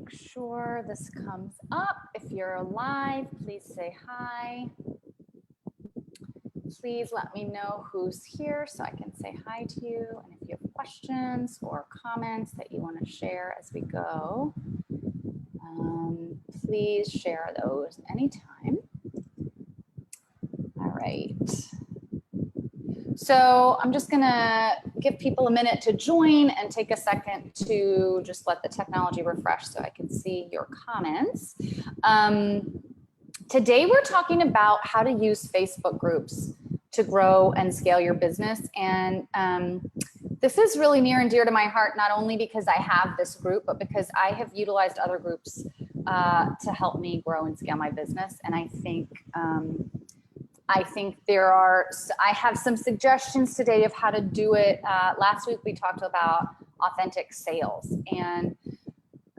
make sure this comes up. If you're live, please say hi. Please let me know who's here so I can say hi to you. And if you have questions or comments that you want to share as we go, please share those anytime. All right. So I'm just gonna give people a minute to join and take a second to just let the technology refresh so I can see your comments. Today we're talking about how to use Facebook groups to grow and scale your business. And this is really near and dear to my heart, not only because I have this group, but because I have utilized other groups to help me grow and scale my business. And I think I have some suggestions today of how to do it. Last week we talked about authentic sales, and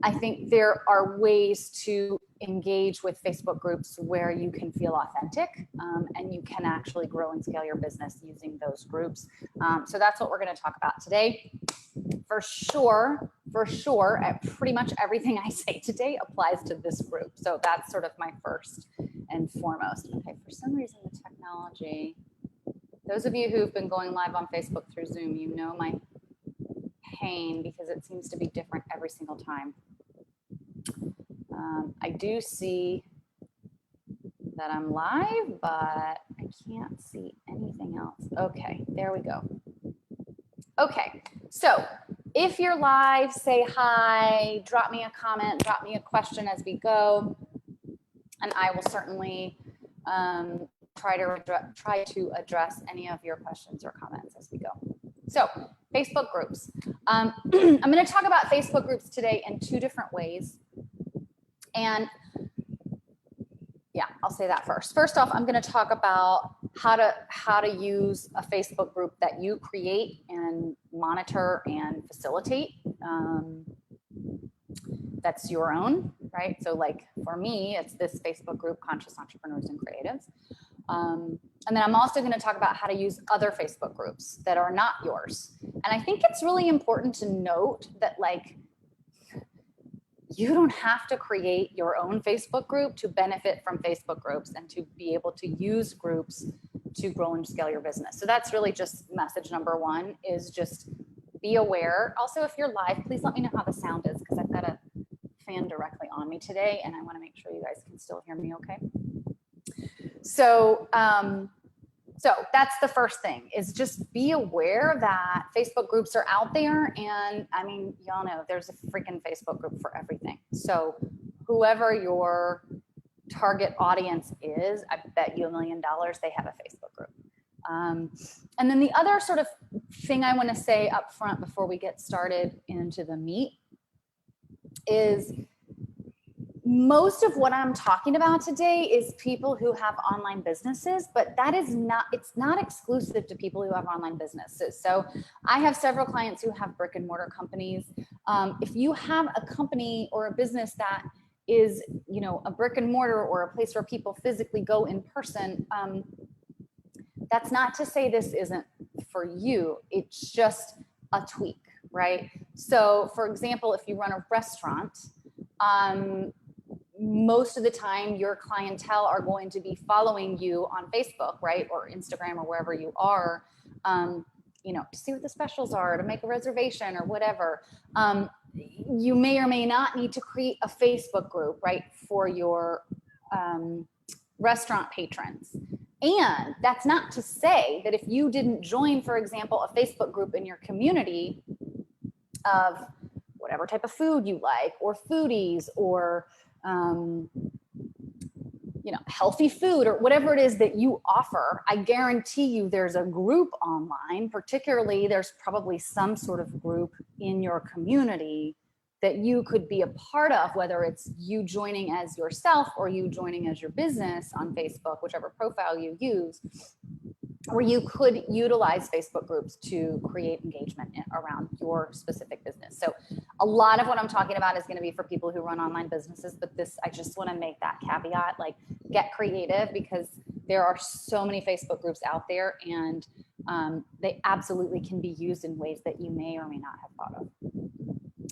I think there are ways to engage with Facebook groups where you can feel authentic and you can actually grow and scale your business using those groups. So that's what we're going to talk about today. For sure, pretty much everything I say today applies to this group. So that's sort of my first and foremost. Okay, for some reason the technology, those of you who've been going live on Facebook through Zoom, you know my pain because it seems to be different every single time. I do see that I'm live, but I can't see anything else. Okay, there we go. Okay, so if you're live, say hi, drop me a comment, drop me a question as we go, and I will certainly try to address any of your questions or comments as we go. So Facebook groups. I'm going to talk about Facebook groups today in two different ways. And yeah, I'll say that first. First off, I'm going to talk about how to use a Facebook group that you create and monitor and facilitate. That's your own, right? So like for me, it's this Facebook group, Conscious Entrepreneurs and Creatives. And then I'm also going to talk about how to use other Facebook groups that are not yours. And I think it's really important to note that like, you don't have to create your own Facebook group to benefit from Facebook groups and to be able to use groups to grow and scale your business. So that's really just message number one, is just be aware. Also, if you're live, please let me know how the sound is because I've got a fan directly on me today and I want to make sure you guys can still hear me okay. So, so that's the first thing, is just be aware that Facebook groups are out there. And I mean, y'all know there's a freaking Facebook group for everything. So whoever your target audience is, I bet you $1 million they have a Facebook group. And then the other sort of thing I want to say up front before we get started into the meat is most of what I'm talking about today is people who have online businesses, but that is not, it's not exclusive to people who have online businesses. So I have several clients who have brick and mortar companies. If you have a company or a business that is, you know, a brick and mortar or a place where people physically go in person, that's not to say this isn't for you. It's just a tweak, right? So for example, if you run a restaurant, most of the time your clientele are going to be following you on Facebook, right? Or Instagram or wherever you are, you know, to see what the specials are, to make a reservation or whatever. You may or may not need to create a Facebook group, right? For your restaurant patrons. And that's not to say that if you didn't join, for example, a Facebook group in your community of whatever type of food you like, or foodies, or you know, healthy food, or whatever it is that you offer, I guarantee you there's a group online. Particularly, there's probably some sort of group in your community that you could be a part of, whether it's you joining as yourself or you joining as your business on Facebook, whichever profile you use, where you could utilize Facebook groups to create engagement around your specific business. So a lot of what I'm talking about is going to be for people who run online businesses, but this, I just want to make that caveat, like get creative, because there are so many Facebook groups out there, and they absolutely can be used in ways that you may or may not have thought of.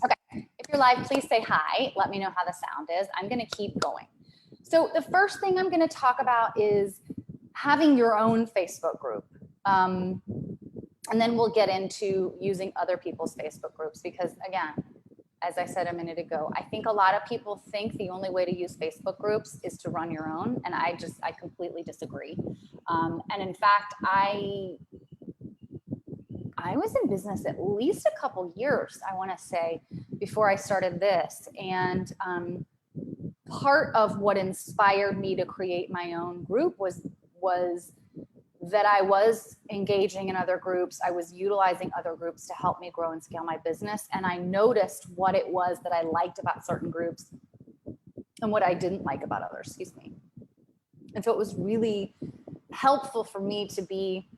Okay, if you're live, please say hi. Let me know how the sound is. I'm going to keep going. So the first thing I'm going to talk about is having your own Facebook group. And then we'll get into using other people's Facebook groups because, again, as I said a minute ago, I think a lot of people think the only way to use Facebook groups is to run your own. And I completely disagree. And in fact, I was in business at least a couple years, I want to say, before I started this. And part of what inspired me to create my own group was that I was engaging in other groups. I was utilizing other groups to help me grow and scale my business. And I noticed what it was that I liked about certain groups and what I didn't like about others, excuse me. And so it was really helpful for me to be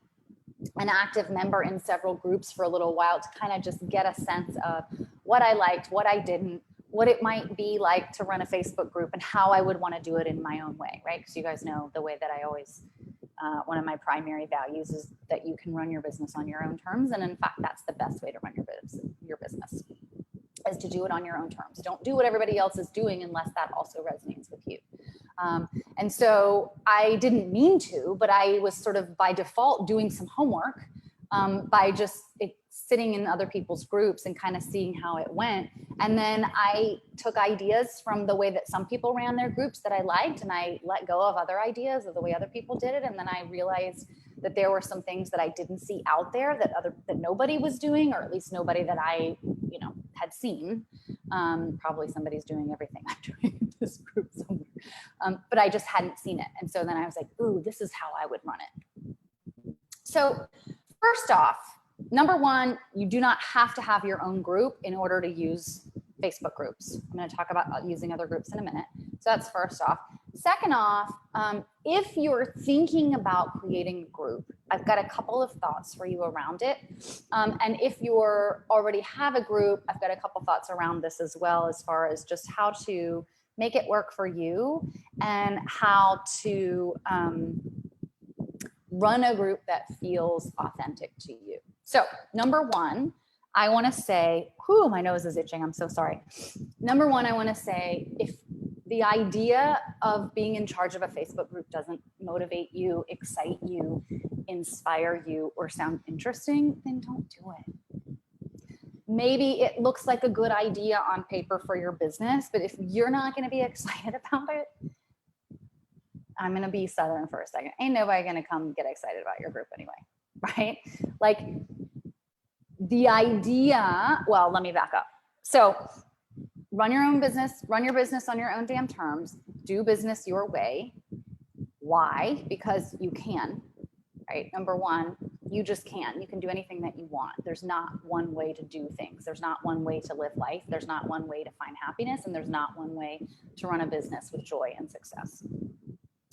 an active member in several groups for a little while to kind of just get a sense of what I liked, what I didn't, what it might be like to run a Facebook group and how I would want to do it in my own way, right? Because you guys know the way that I always, one of my primary values is that you can run your business on your own terms. And in fact, that's the best way to run your business is to do it on your own terms. Don't do what everybody else is doing unless that also resonates with you. And so I didn't mean to, but I was sort of by default doing some homework by just sitting in other people's groups and kind of seeing how it went. And then I took ideas from the way that some people ran their groups that I liked, and I let go of other ideas of the way other people did it. And then I realized that there were some things that I didn't see out there that nobody was doing, or at least nobody that I, had seen. Probably somebody's doing everything I'm doing in this group somewhere. But I just hadn't seen it. And so then I was like, ooh, this is how I would run it. So first off, number one, you do not have to have your own group in order to use Facebook groups. I'm going to talk about using other groups in a minute. So that's first off. Second off, if you're thinking about creating a group, I've got a couple of thoughts for you around it. And if you already have a group, I've got a couple thoughts around this as well, as far as just how to make it work for you and how to run a group that feels authentic to you. So number one, I want to say, whew, my nose is itching. I'm so sorry. Number one, I want to say, if the idea of being in charge of a Facebook group doesn't motivate you, excite you, inspire you, or sound interesting, then don't do it. Maybe it looks like a good idea on paper for your business, but if you're not going to be excited about it, I'm going to be Southern for a second. Ain't nobody going to come get excited about your group anyway, right? Like the idea, well, let me back up. So run your own business, run your business on your own damn terms, do business your way. Why? Because you can, right? Number one, you just can. You can do anything that you want. There's not one way to do things. There's not one way to live life. There's not one way to find happiness. And there's not one way to run a business with joy and success.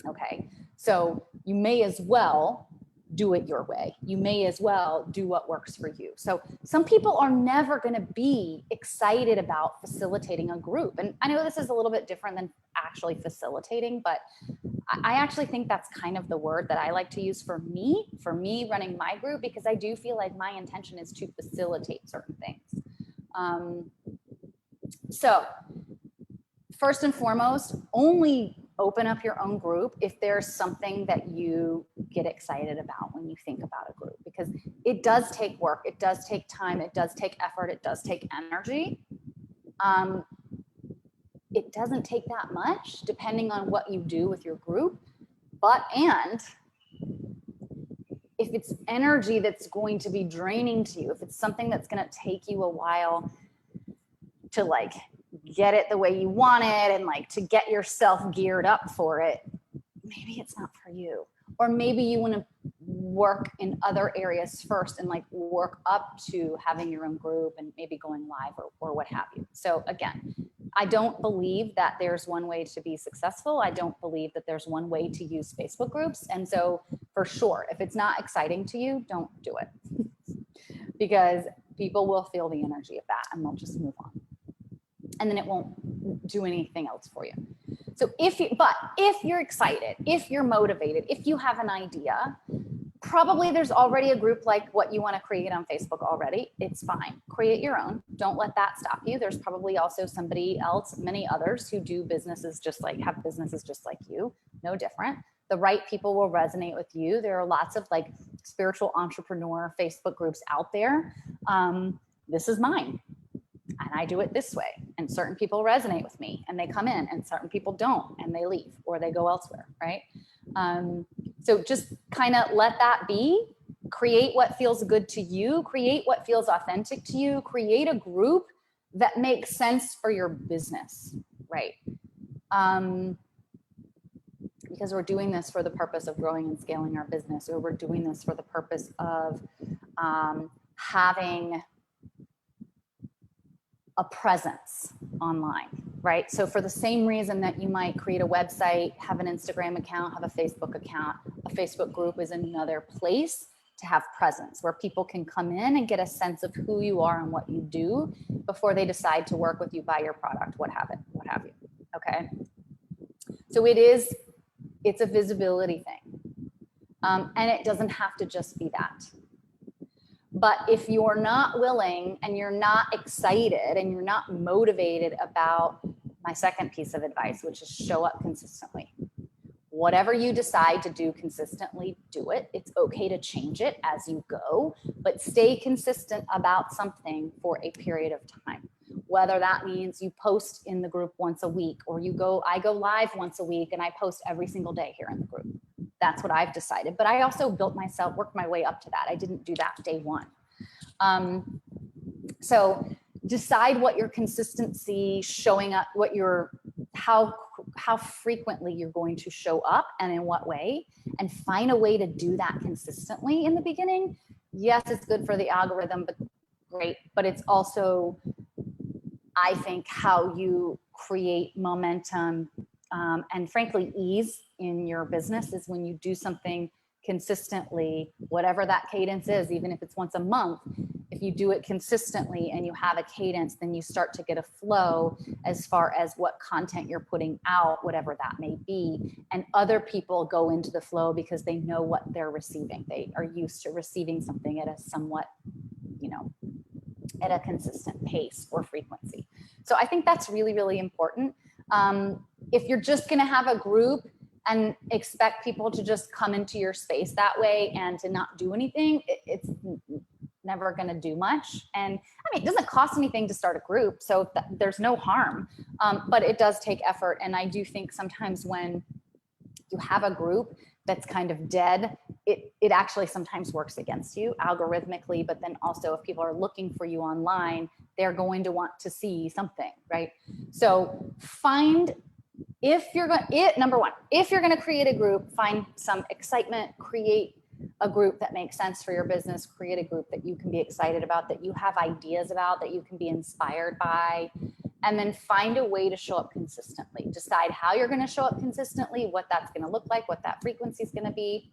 Okay, so you may as well do it your way. You may as well do what works for you. So some people are never going to be excited about facilitating a group. And I know this is a little bit different than actually facilitating, but I actually think that's kind of the word that I like to use for me running my group, because I do feel like my intention is to facilitate certain things. So first and foremost, only open up your own group if there's something that you get excited about when you think about a group, because it does take work, it does take time, it does take effort, it does take energy. It doesn't take that much depending on what you do with your group, and if it's energy that's going to be draining to you, if it's something that's going to take you a while to like get it the way you want it and like to get yourself geared up for it, maybe it's not for you. Or maybe you want to work in other areas first and like work up to having your own group and maybe going live or what have you. So again, I don't believe that there's one way to be successful. I don't believe that there's one way to use Facebook groups. And so for sure, if it's not exciting to you, don't do it because people will feel the energy of that and they'll just move on. And then it won't do anything else for you. So if you're excited, if you're motivated, if you have an idea, Probably there's already a group like what you want to create on Facebook already. It's fine. Create your own. Don't let that stop you. There's probably also somebody else, many others who do businesses just like, have businesses just like you, no different. The right people will resonate with you. There are lots of like spiritual entrepreneur Facebook groups out there. This is mine. And I do it this way. And certain people resonate with me and they come in, and certain people don't and they leave or they go elsewhere, right? So just kind of let that be. Create what feels good to you. Create what feels authentic to you. Create a group that makes sense for your business, right? Because we're doing this for the purpose of growing and scaling our business, or we're doing this for the purpose of having a presence online, right? So for the same reason that you might create a website, have an Instagram account, have a Facebook account, a Facebook group is another place to have presence where people can come in and get a sense of who you are and what you do before they decide to work with you, buy your product, what have you, okay? So it's a visibility thing. And it doesn't have to just be that. But if you're not willing and you're not excited and you're not motivated about my second piece of advice, which is show up consistently. Whatever you decide to do consistently, do it. It's okay to change it as you go, but stay consistent about something for a period of time. Whether that means you post in the group once a week, or I go live once a week and I post every single day here in the group. That's what I've decided. But I also worked my way up to that. I didn't do that day one. So decide what your consistency showing up, how frequently you're going to show up and in what way, and find a way to do that consistently in the beginning. Yes, it's good for the algorithm, but great. But it's also, I think, how you create momentum and frankly, ease in your business is when you do something consistently, whatever that cadence is, even if it's once a month. If you do it consistently and you have a cadence, then you start to get a flow as far as what content you're putting out, whatever that may be. And other people go into the flow because they know what they're receiving. They are used to receiving something at a somewhat, at a consistent pace or frequency. So I think that's really, really important. If you're just going to have a group and expect people to just come into your space that way and to not do anything, it's never going to do much. And I mean, it doesn't cost anything to start a group, so there's no harm, but it does take effort. And I do think sometimes when you have a group that's kind of dead, it actually sometimes works against you algorithmically, but then also if people are looking for you online, they're going to want to see something, right? So number one, if you're going to create a group, find some excitement, create a group that makes sense for your business, create a group that you can be excited about, that you have ideas about, that you can be inspired by, and then find a way to show up consistently. Decide how you're going to show up consistently, what that's going to look like, what that frequency is going to be,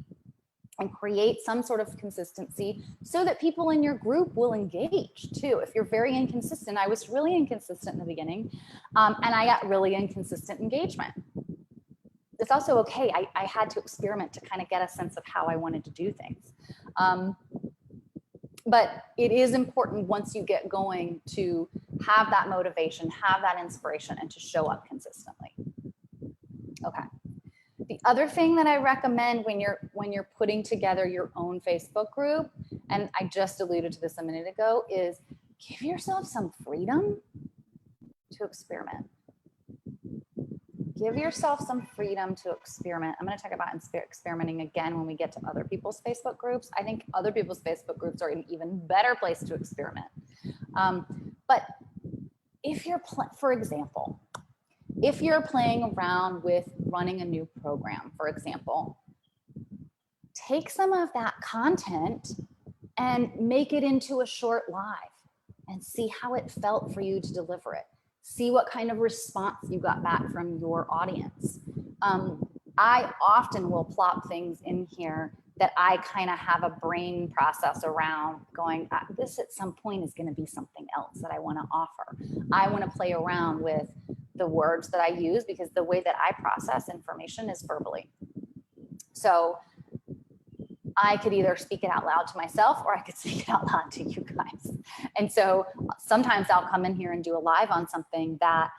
and create some sort of consistency so that people in your group will engage too. If you're very inconsistent, I was really inconsistent in the beginning, and I got really inconsistent engagement. It's also okay. I had to experiment to kind of get a sense of how I wanted to do things. But it is important once you get going to have that motivation, have that inspiration, and to show up consistently. Okay. The other thing that I recommend when you're putting together your own Facebook group, and I just alluded to this a minute ago, is give yourself some freedom to experiment. Give yourself some freedom to experiment. I'm going to talk about experimenting again when we get to other people's Facebook groups. I think other people's Facebook groups are an even better place to experiment. But if you're, for example, if you're playing around with running a new program, for example, take some of that content and make it into a short live and see how it felt for you to deliver it. See what kind of response you got back from your audience. I often will plop things in here that I kind of have a brain process around going, this at some point is going to be something else that I want to offer. I want to play around with the words that I use because the way that I process information is verbally. So I could either speak it out loud to myself or I could speak it out loud to you guys. And so sometimes I'll come in here and do a live on something that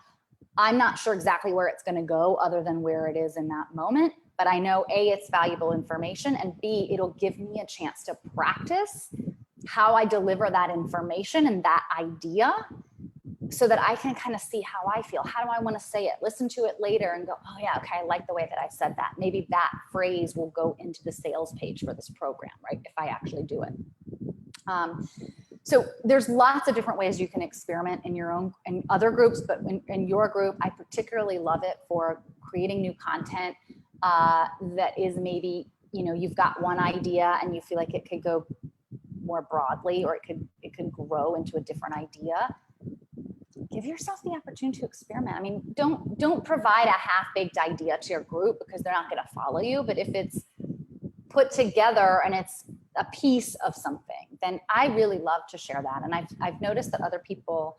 I'm not sure exactly where it's going to go other than where it is in that moment. But I know A, it's valuable information, and B, it'll give me a chance to practice how I deliver that information and that idea so that I can kind of see how I feel. How do I want to say it? Listen to it later and go, oh yeah, okay, I like the way that I said that. Maybe that phrase will go into the sales page for this program, right? If I actually do it. So there's lots of different ways you can experiment in your own and other groups, but in your group, I particularly love it for creating new content that is maybe, you know, you've got one idea and you feel like it could go more broadly, or it could grow into a different idea. Give yourself the opportunity to experiment. I mean, don't provide a half-baked idea to your group because they're not going to follow you. But if it's put together and it's a piece of something, then I really love to share that. And I've noticed that other people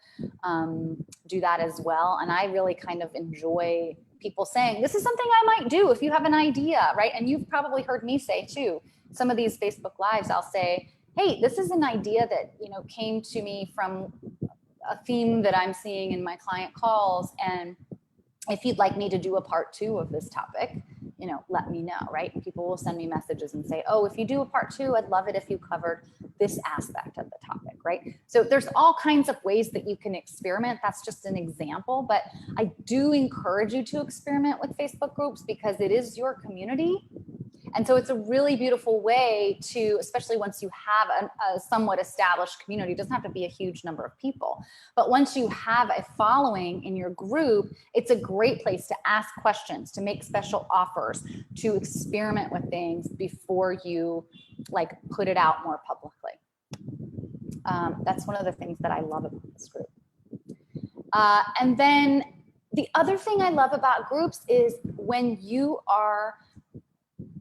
do that as well. And I really kind of enjoy people saying, this is something I might do if you have an idea, right? And you've probably heard me say too, some of these Facebook Lives, I'll say, hey, this is an idea that, you know, came to me from a theme that I'm seeing in my client calls. And if you'd like me to do a part 2 of this topic, you know, let me know, right? And people will send me messages and say, oh, if you do a part 2, I'd love it if you covered this aspect of the topic, right? So there's all kinds of ways that you can experiment. That's just an example, but I do encourage you to experiment with Facebook groups because it is your community. And so it's a really beautiful way to, especially once you have a somewhat established community, it doesn't have to be a huge number of people, but once you have a following in your group, it's a great place to ask questions, to make special offers, to experiment with things before you like put it out more publicly. That's one of the things that I love about this group. And then the other thing I love about groups is when you are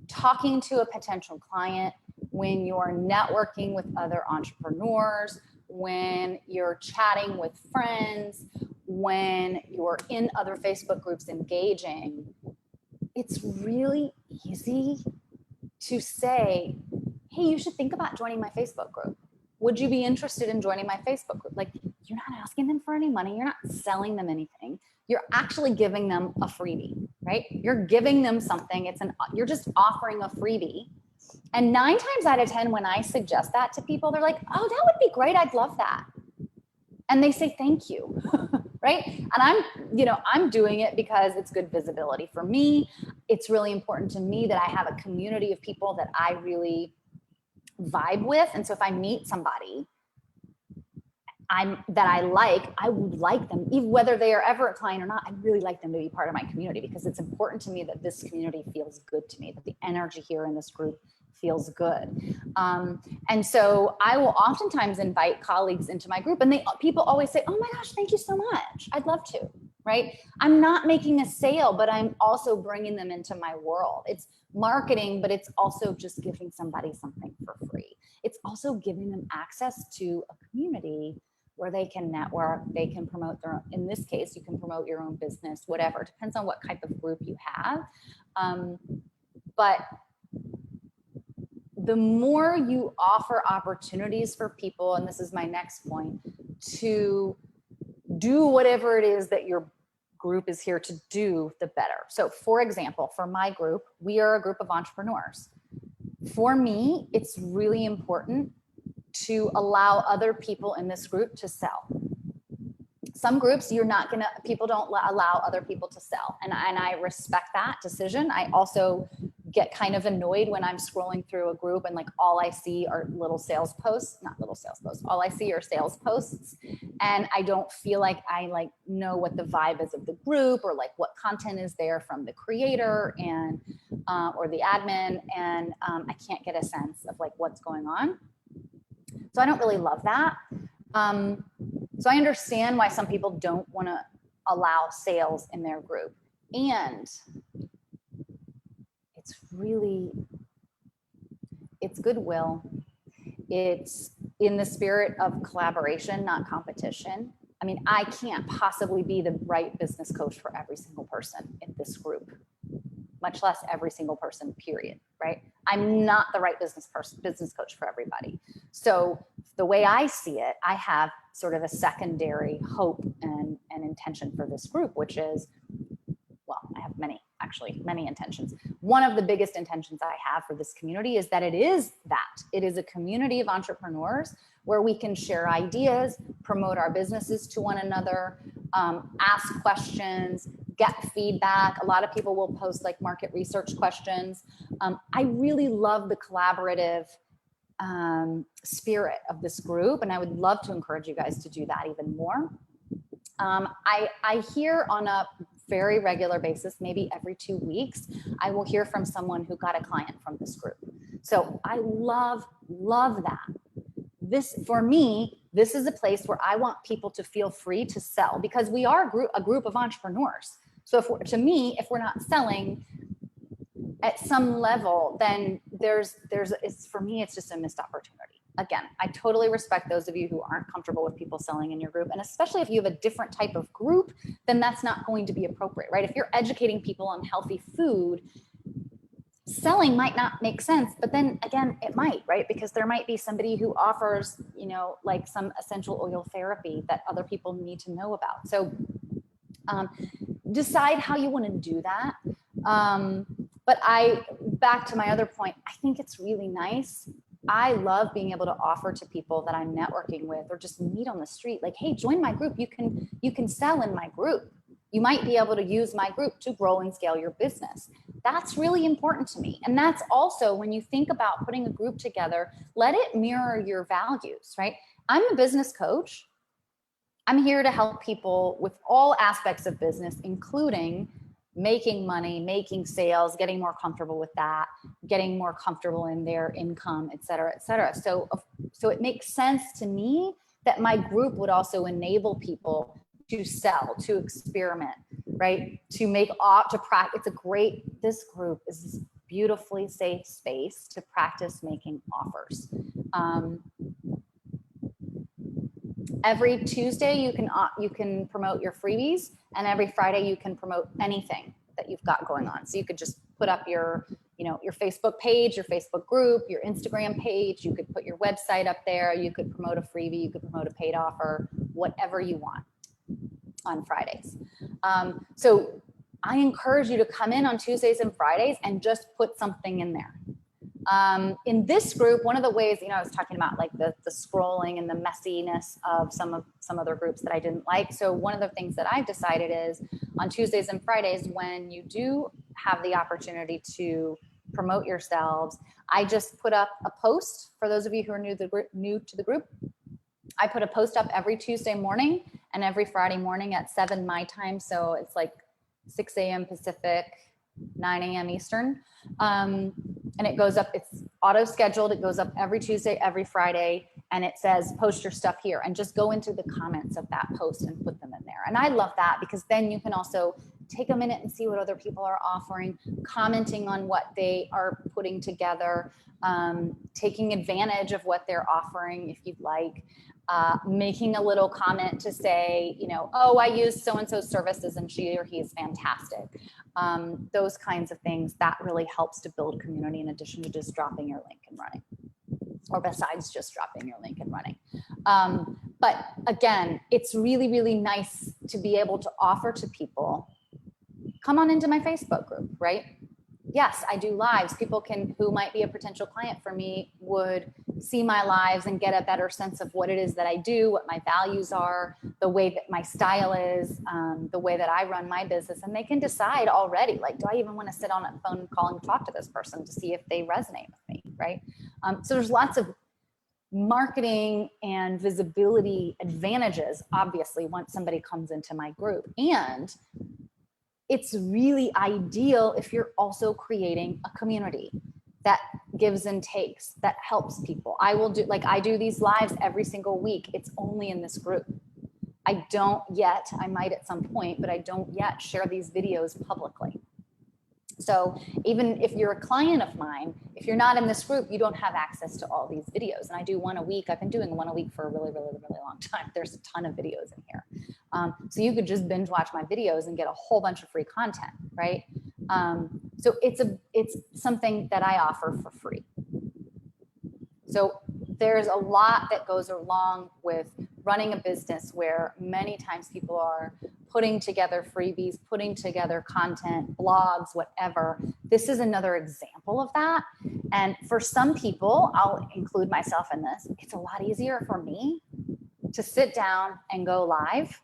talking to a potential client, when you're networking with other entrepreneurs, when you're chatting with friends, when you're in other Facebook groups engaging, it's really easy to say, hey, you should think about joining my Facebook group. Would you be interested in joining my Facebook group? Like, you're not asking them for any money. You're not selling them anything. You're actually giving them a freebie, right? You're giving them something. You're just offering a freebie. And 9 times out of 10, when I suggest that to people, they're like, oh, that would be great. I'd love that. And they say, thank you, right? And I'm doing it because it's good visibility for me. It's really important to me that I have a community of people that I really vibe with. And so if I meet somebody that I would like them, even whether they are ever a client or not, I'd really like them to be part of my community because it's important to me that this community feels good to me, that the energy here in this group feels good. And so I will oftentimes invite colleagues into my group, and people always say, oh my gosh, thank you so much. I'd love to, right? I'm not making a sale, but I'm also bringing them into my world. It's marketing, but it's also just giving somebody something for free. It's also giving them access to a community where they can network, they can promote their own, in this case, you can promote your own business, whatever, it depends on what type of group you have. But the more you offer opportunities for people, and this is my next point, to do whatever it is that your group is here to do, the better. So for example, for my group, we are a group of entrepreneurs. For me, it's really important to allow other people in this group to sell. Some groups, people don't allow other people to sell. And I respect that decision. I also get kind of annoyed when I'm scrolling through a group and like all I see are all I see are sales posts. And I don't feel like I know what the vibe is of the group or like what content is there from the creator and, or the admin. And I can't get a sense of like what's going on. So I don't really love that. So I understand why some people don't want to allow sales in their group. And it's goodwill. It's in the spirit of collaboration, not competition. I mean, I can't possibly be the right business coach for every single person in this group, much less every single person, period, right? I'm not the right business coach for everybody. So the way I see it, I have sort of a secondary hope and intention for this group, which is, well, I have many intentions. One of the biggest intentions I have for this community is that it is a community of entrepreneurs where we can share ideas, promote our businesses to one another, ask questions, get feedback. A lot of people will post like market research questions. I really love the collaborative spirit of this group, and I would love to encourage you guys to do that even more. I hear on a very regular basis, maybe every 2 weeks, I will hear from someone who got a client from this group. So I love that. This, for me, this is a place where I want people to feel free to sell, because we are a group of entrepreneurs. So if we're not selling at some level, then for me, it's just a missed opportunity. Again, I totally respect those of you who aren't comfortable with people selling in your group. And especially if you have a different type of group, then that's not going to be appropriate, right? If you're educating people on healthy food, selling might not make sense, but then again, it might, right? Because there might be somebody who offers, like some essential oil therapy that other people need to know about. So decide how you want to do that. But back to my other point, I think it's really nice. I love being able to offer to people that I'm networking with or just meet on the street, like, hey, join my group. You can sell in my group. You might be able to use my group to grow and scale your business. That's really important to me. And that's also, when you think about putting a group together, let it mirror your values, right? I'm a business coach. I'm here to help people with all aspects of business, including making money, making sales, getting more comfortable with that, getting more comfortable in their income, et cetera, et cetera. So it makes sense to me that my group would also enable people to sell, to experiment, right? To practice. This group is this beautifully safe space to practice making offers. Every Tuesday you can promote your freebies, and every Friday you can promote anything that you've got going on. So you could just put up your Facebook page, your Facebook group, your Instagram page. You could put your website up there. You could promote a freebie. You could promote a paid offer, whatever you want on Fridays. So I encourage you to come in on Tuesdays and Fridays and just put something in there. In this group, one of the ways, I was talking about like the scrolling and the messiness of some other groups that I didn't like. So one of the things that I've decided is on Tuesdays and Fridays, when you do have the opportunity to promote yourselves, I just put up a post. For those of you who are new to the group, I put a post up every Tuesday morning and every Friday morning at 7 my time. So it's like 6 a.m. Pacific, 9 a.m. Eastern. And it goes up, it's auto scheduled. It goes up every Tuesday, every Friday. And it says, post your stuff here, and just go into the comments of that post and put them in there. And I love that, because then you can also take a minute and see what other people are offering, commenting on what they are putting together, taking advantage of what they're offering if you'd like, making a little comment to say, oh, I use so-and-so's services and she or he is fantastic. Those kinds of things, that really helps to build community in addition to just dropping your link and running, or besides just dropping your link and running. But again, it's really, really nice to be able to offer to people, come on into my Facebook group, right? Yes, I do lives. People who might be a potential client for me would see my lives and get a better sense of what it is that I do, what my values are, the way that my style is, the way that I run my business. And they can decide already, like, do I even want to sit on a phone call and talk to this person to see if they resonate with me, right? So there's lots of marketing and visibility advantages, obviously, once somebody comes into my group. And it's really ideal if you're also creating a community that gives and takes, that helps people. I do these lives every single week. It's only in this group. I might at some point, but I don't yet share these videos publicly. So even if you're a client of mine, if you're not in this group, you don't have access to all these videos. And I do one a week. I've been doing one a week for a really, really, really long time. There's a ton of videos in here. So you could just binge watch my videos and get a whole bunch of free content, right? So it's something that I offer for free. So there's a lot that goes along with running a business where many times people are putting together freebies, putting together content, blogs, whatever. This is another example of that. And for some people, I'll include myself in this, it's a lot easier for me to sit down and go live.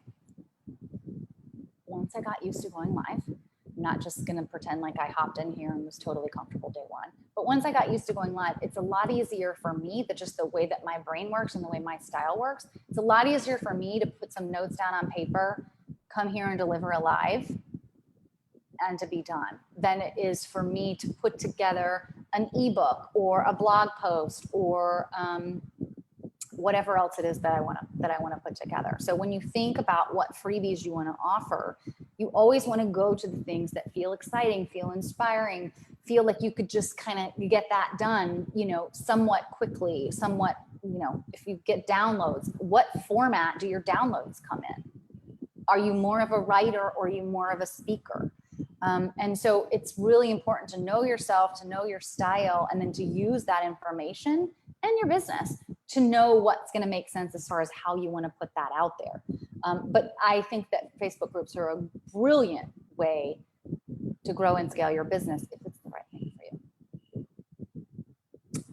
Once I got used to going live, I'm not just gonna pretend like I hopped in here and was totally comfortable day one. But once I got used to going live, it's a lot easier for me, that just the way that my brain works and the way my style works, it's a lot easier for me to put some notes down on paper, come here and deliver a live, and to be done, than it is for me to put together an ebook or a blog post or whatever else it is that I want to put together. So when you think about what freebies you want to offer, you always want to go to the things that feel exciting, feel inspiring, feel like you could just kind of get that done, you know, somewhat quickly, somewhat, you know, if you get downloads, what format do your downloads come in? Are you more of a writer or are you more of a speaker? And so it's really important to know yourself, to know your style, and then to use that information and your business to know what's going to make sense as far as how you want to put that out there. But I think that Facebook groups are a brilliant way to grow and scale your business if it's the right thing for you.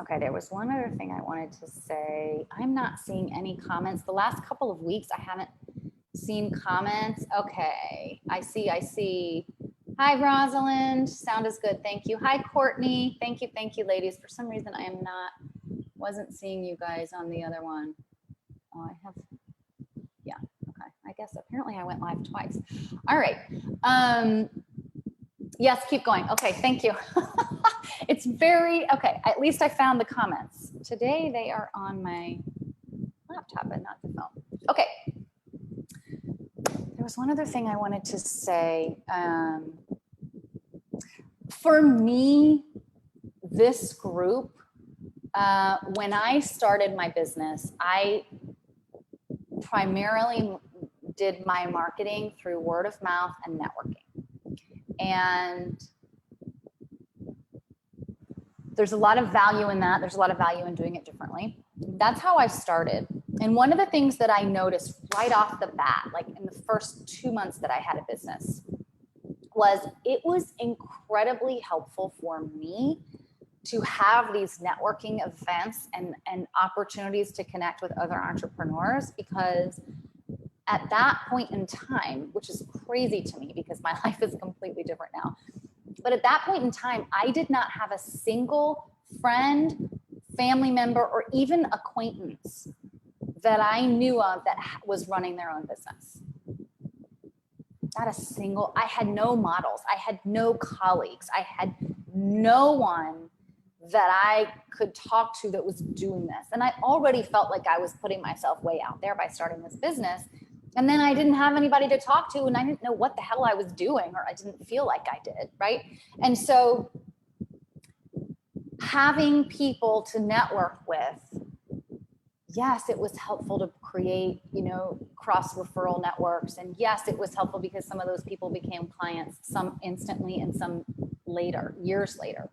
Okay, there was one other thing I wanted to say. I'm not seeing any comments. The last couple of weeks, I haven't seen comments. Okay, I see. Hi, Rosalind. Sound is good. Thank you. Hi, Courtney. Thank you, ladies. For some reason, I wasn't seeing you guys on the other one. Oh, I have, yeah, okay. I guess apparently I went live twice. All right. Yes, keep going. Okay, thank you. It's very, okay, at least I found the comments. Today they are on my laptop and not the phone. Okay. There was one other thing I wanted to say. For me, this group, when I started my business, I primarily did my marketing through word of mouth and networking. And there's a lot of value in that. There's a lot of value in doing it differently. That's how I started. And one of the things that I noticed right off the bat, like in the first 2 months that I had a business, was it was incredibly helpful for me to have these networking events and opportunities to connect with other entrepreneurs, because at that point in time, which is crazy to me because my life is completely different now, but at that point in time, I did not have a single friend, family member, or even acquaintance that I knew of that was running their own business. Not a single. I had no models. I had no colleagues. I had no one that I could talk to that was doing this. And I already felt like I was putting myself way out there by starting this business. And then I didn't have anybody to talk to, and I didn't know what the hell I was doing, or I didn't feel like I did, right? And so having people to network with, yes, it was helpful to create, you know, cross referral networks. And yes, it was helpful because some of those people became clients, some instantly and some later, years later.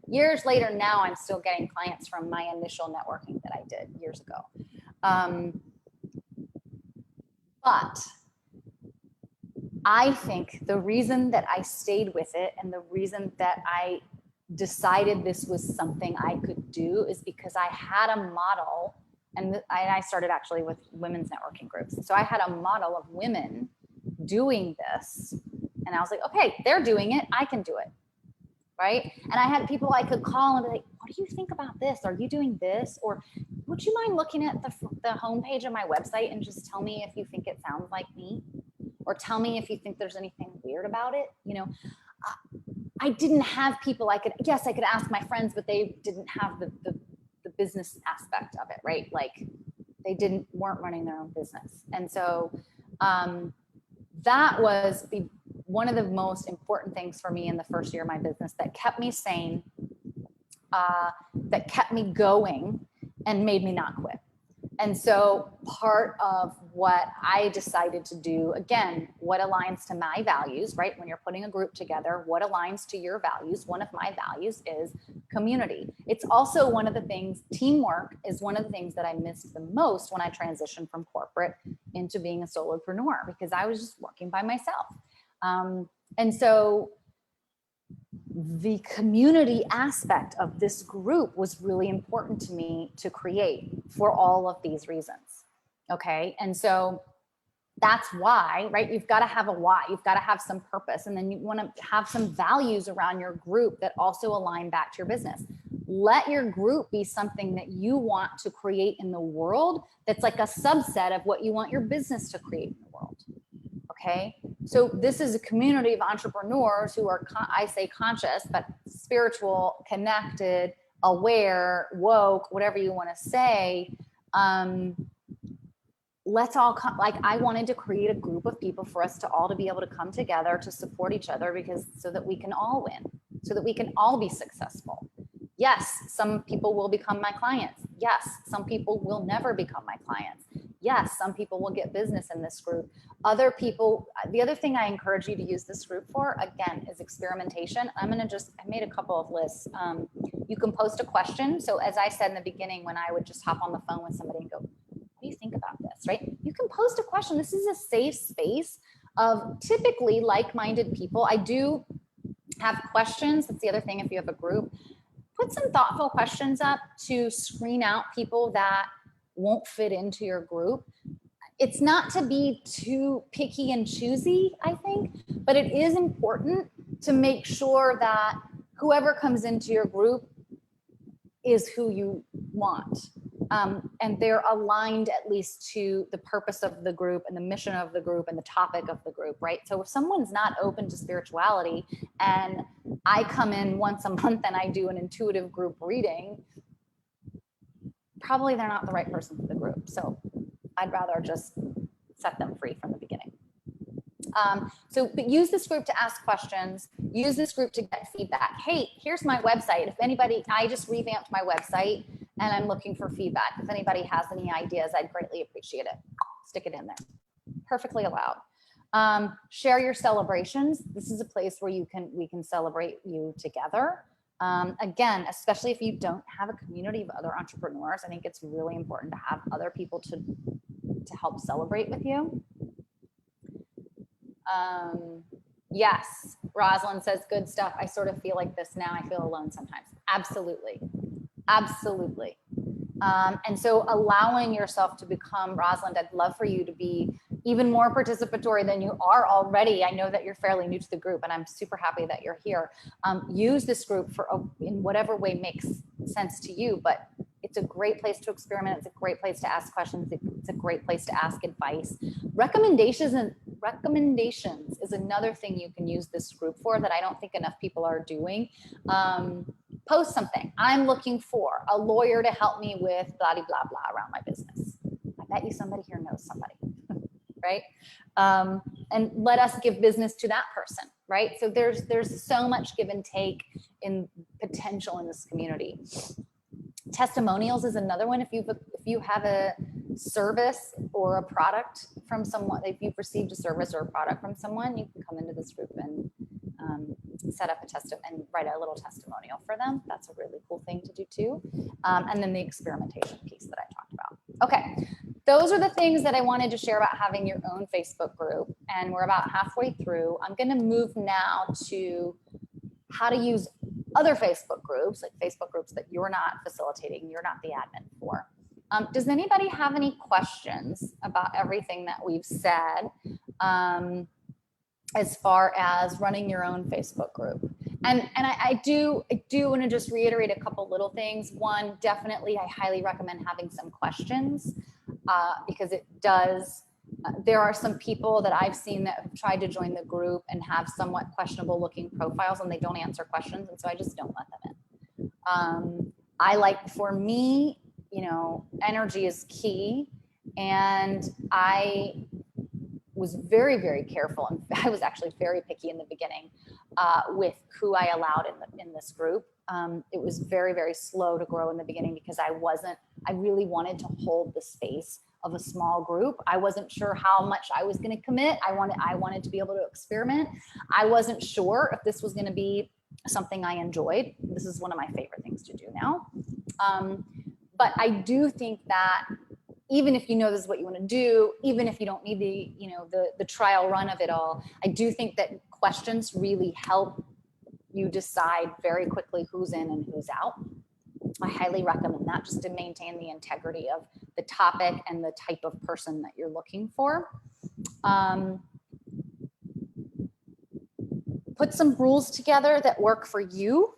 Years later now, I'm still getting clients from my initial networking that I did years ago. But I think the reason that I stayed with it and the reason that I decided this was something I could do is because I had a model, and I started actually with women's networking groups. So I had a model of women doing this, and I was like, okay, they're doing it, I can do it, right? And I had people I could call and be like, what do you think about this? Are you doing this? Or would you mind looking at the homepage of my website and just tell me if you think it sounds like me? Or tell me if you think there's anything weird about it, you know? I didn't have people I could ask my friends, but they didn't have the business aspect of it, right? Like they weren't running their own business. And so that was one of the most important things for me in the first year of my business that kept me sane, that kept me going and made me not quit. And so part of what I decided to do, again, what aligns to my values, right? When you're putting a group together, what aligns to your values? One of my values is community. It's also one of the things, teamwork is one of the things that I missed the most when I transitioned from corporate into being a solopreneur, because I was just working by myself. And so the community aspect of this group was really important to me to create for all of these reasons. Okay. And so that's why, right? You've got to have a why, you've got to have some purpose, and then you want to have some values around your group that also align back to your business. Let your group be something that you want to create in the world that's like a subset of what you want your business to create in the world. Okay. So this is a community of entrepreneurs who are, I say conscious, but spiritual, connected, aware, woke, whatever you want to say. Let's all come, like, I wanted to create a group of people for us to all to be able to come together to support each other, because so that we can all win, so that we can all be successful. Yes, some people will become my clients. Yes, some people will never become my clients. Yes, some people will get business in this group. Other people, the other thing I encourage you to use this group for, again, is experimentation. I made a couple of lists. You can post a question. So as I said in the beginning, when I would just hop on the phone with somebody and go, what do you think about this, right? You can post a question. This is a safe space of typically like-minded people. I do have questions. That's the other thing. If you have a group, put some thoughtful questions up to screen out people that won't fit into your group. It's not to be too picky and choosy, I think, but it is important to make sure that whoever comes into your group is who you want. And they're aligned at least to the purpose of the group and the mission of the group and the topic of the group, right? So if someone's not open to spirituality and I come in once a month and I do an intuitive group reading, probably they're not the right person for the group. So I'd rather just set them free from the beginning. But use this group to ask questions, use this group to get feedback. Hey, here's my website. If anybody, I just revamped my website and I'm looking for feedback. If anybody has any ideas, I'd greatly appreciate it. Stick it in there. Perfectly allowed. Share your celebrations. This is a place where we can celebrate you together. Again, especially if you don't have a community of other entrepreneurs, I think it's really important to have other people to help celebrate with you. Yes, Rosalind says, good stuff. I sort of feel like this now. I feel alone sometimes. Absolutely. Absolutely. And so allowing yourself to become, Rosalind, I'd love for you to be even more participatory than you are already. I know that you're fairly new to the group and I'm super happy that you're here. Use this group for in whatever way makes sense to you, but it's a great place to experiment. It's a great place to ask questions. It's a great place to ask advice. Recommendations is another thing you can use this group for that I don't think enough people are doing. Post something. I'm looking for a lawyer to help me with blah, blah, blah around my business. I bet you somebody here knows somebody, right? And let us give business to that person, right? So there's so much give and take in potential in this community. Testimonials is another one. If you have a service or a product from someone, if you've received a service or a product from someone, you can come into this group and set up and write a little testimonial for them. That's a really cool thing to do too. And then the experimentation piece that I talked about. Okay, those are the things that I wanted to share about having your own Facebook group. And we're about halfway through. I'm going to move now to how to use other Facebook groups, like Facebook groups that you're not facilitating, you're not the admin for. Does anybody have any questions about everything that we've said as far as running your own Facebook group? And I do want to just reiterate a couple little things. One, definitely, I highly recommend having some questions because it does. There are some people that I've seen that have tried to join the group and have somewhat questionable looking profiles and they don't answer questions. And so I just don't let them in. For me, energy is key. And I was very, very careful. And I was actually very picky in the beginning with who I allowed in this group. It was very, very slow to grow in the beginning because I wasn't I really wanted to hold the space of a small group. I wasn't sure how much I was going to commit. I wanted to be able to experiment. I wasn't sure if this was going to be something I enjoyed. This is one of my favorite things to do now. But I do think that even if you know this is what you want to do, even if you don't need the trial run of it all, I do think that questions really help you decide very quickly who's in and who's out. I highly recommend that, just to maintain the integrity of the topic and the type of person that you're looking for. Put some rules together that work for you.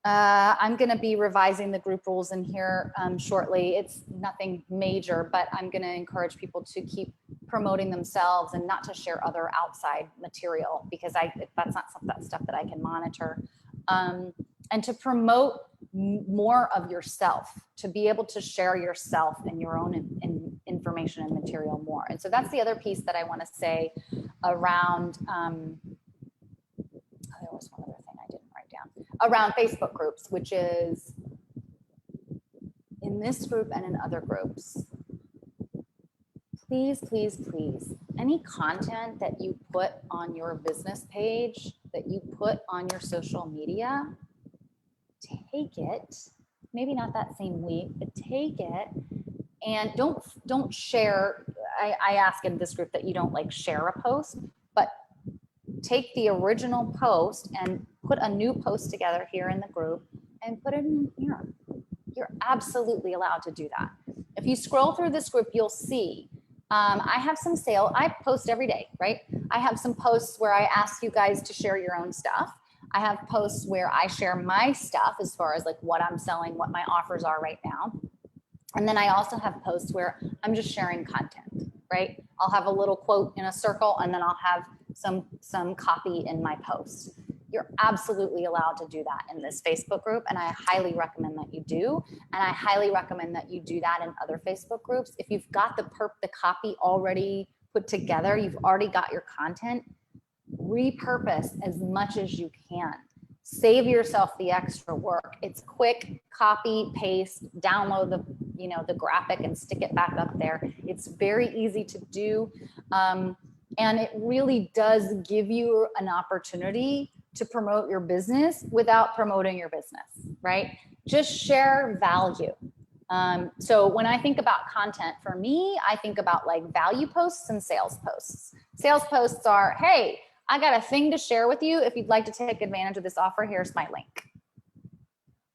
I'm going to be revising the group rules in here shortly. It's nothing major, but I'm going to encourage people to keep promoting themselves and not to share other outside material, because that's not that stuff that I can monitor. And to promote more of yourself, to be able to share yourself and your own information and material more. And so that's the other piece that I want to say around, there was one other thing I didn't write down, around Facebook groups, which is in this group and in other groups. Please, please, please, any content that you put on your business page, that you put on your social media, take it, maybe not that same week, but take it and don't share. I ask in this group that you don't like share a post, but take the original post and put a new post together here in the group and put it in here. You're absolutely allowed to do that. If you scroll through this group, you'll see I have some sale. I post every day, right? I have some posts where I ask you guys to share your own stuff. I have posts where I share my stuff as far as like what I'm selling, what my offers are right now. And then I also have posts where I'm just sharing content, right? I'll have a little quote in a circle, and then I'll have some copy in my post. You're absolutely allowed to do that in this Facebook group, and I highly recommend that you do. And I highly recommend that you do that in other Facebook groups. If you've got the copy already put together, you've already got your content, repurpose as much as you can. Save yourself the extra work. It's quick, copy, paste, download the graphic and stick it back up there. It's very easy to do. And it really does give you an opportunity to promote your business without promoting your business, right? Just share value. So when I think about content, for me, I think about like value posts and sales posts. Sales posts are, hey, I got a thing to share with you. If you'd like to take advantage of this offer, here's my link.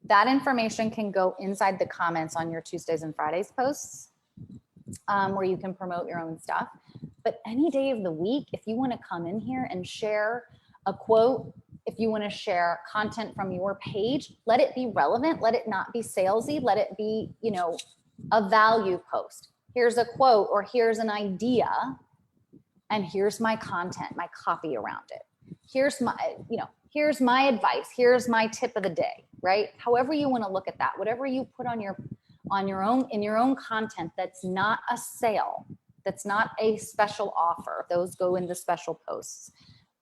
That information can go inside the comments on your Tuesdays and Fridays posts, where you can promote your own stuff. But any day of the week, if you want to come in here and share a quote, if you want to share content from your page, let it be relevant. Let it not be salesy. Let it be, a value post. Here's a quote, or here's an idea, and here's my content, my copy around it. Here's my advice. Here's my tip of the day, right? However you want to look at that, whatever you put in your own content, that's not a sale, that's not a special offer. Those go into special posts.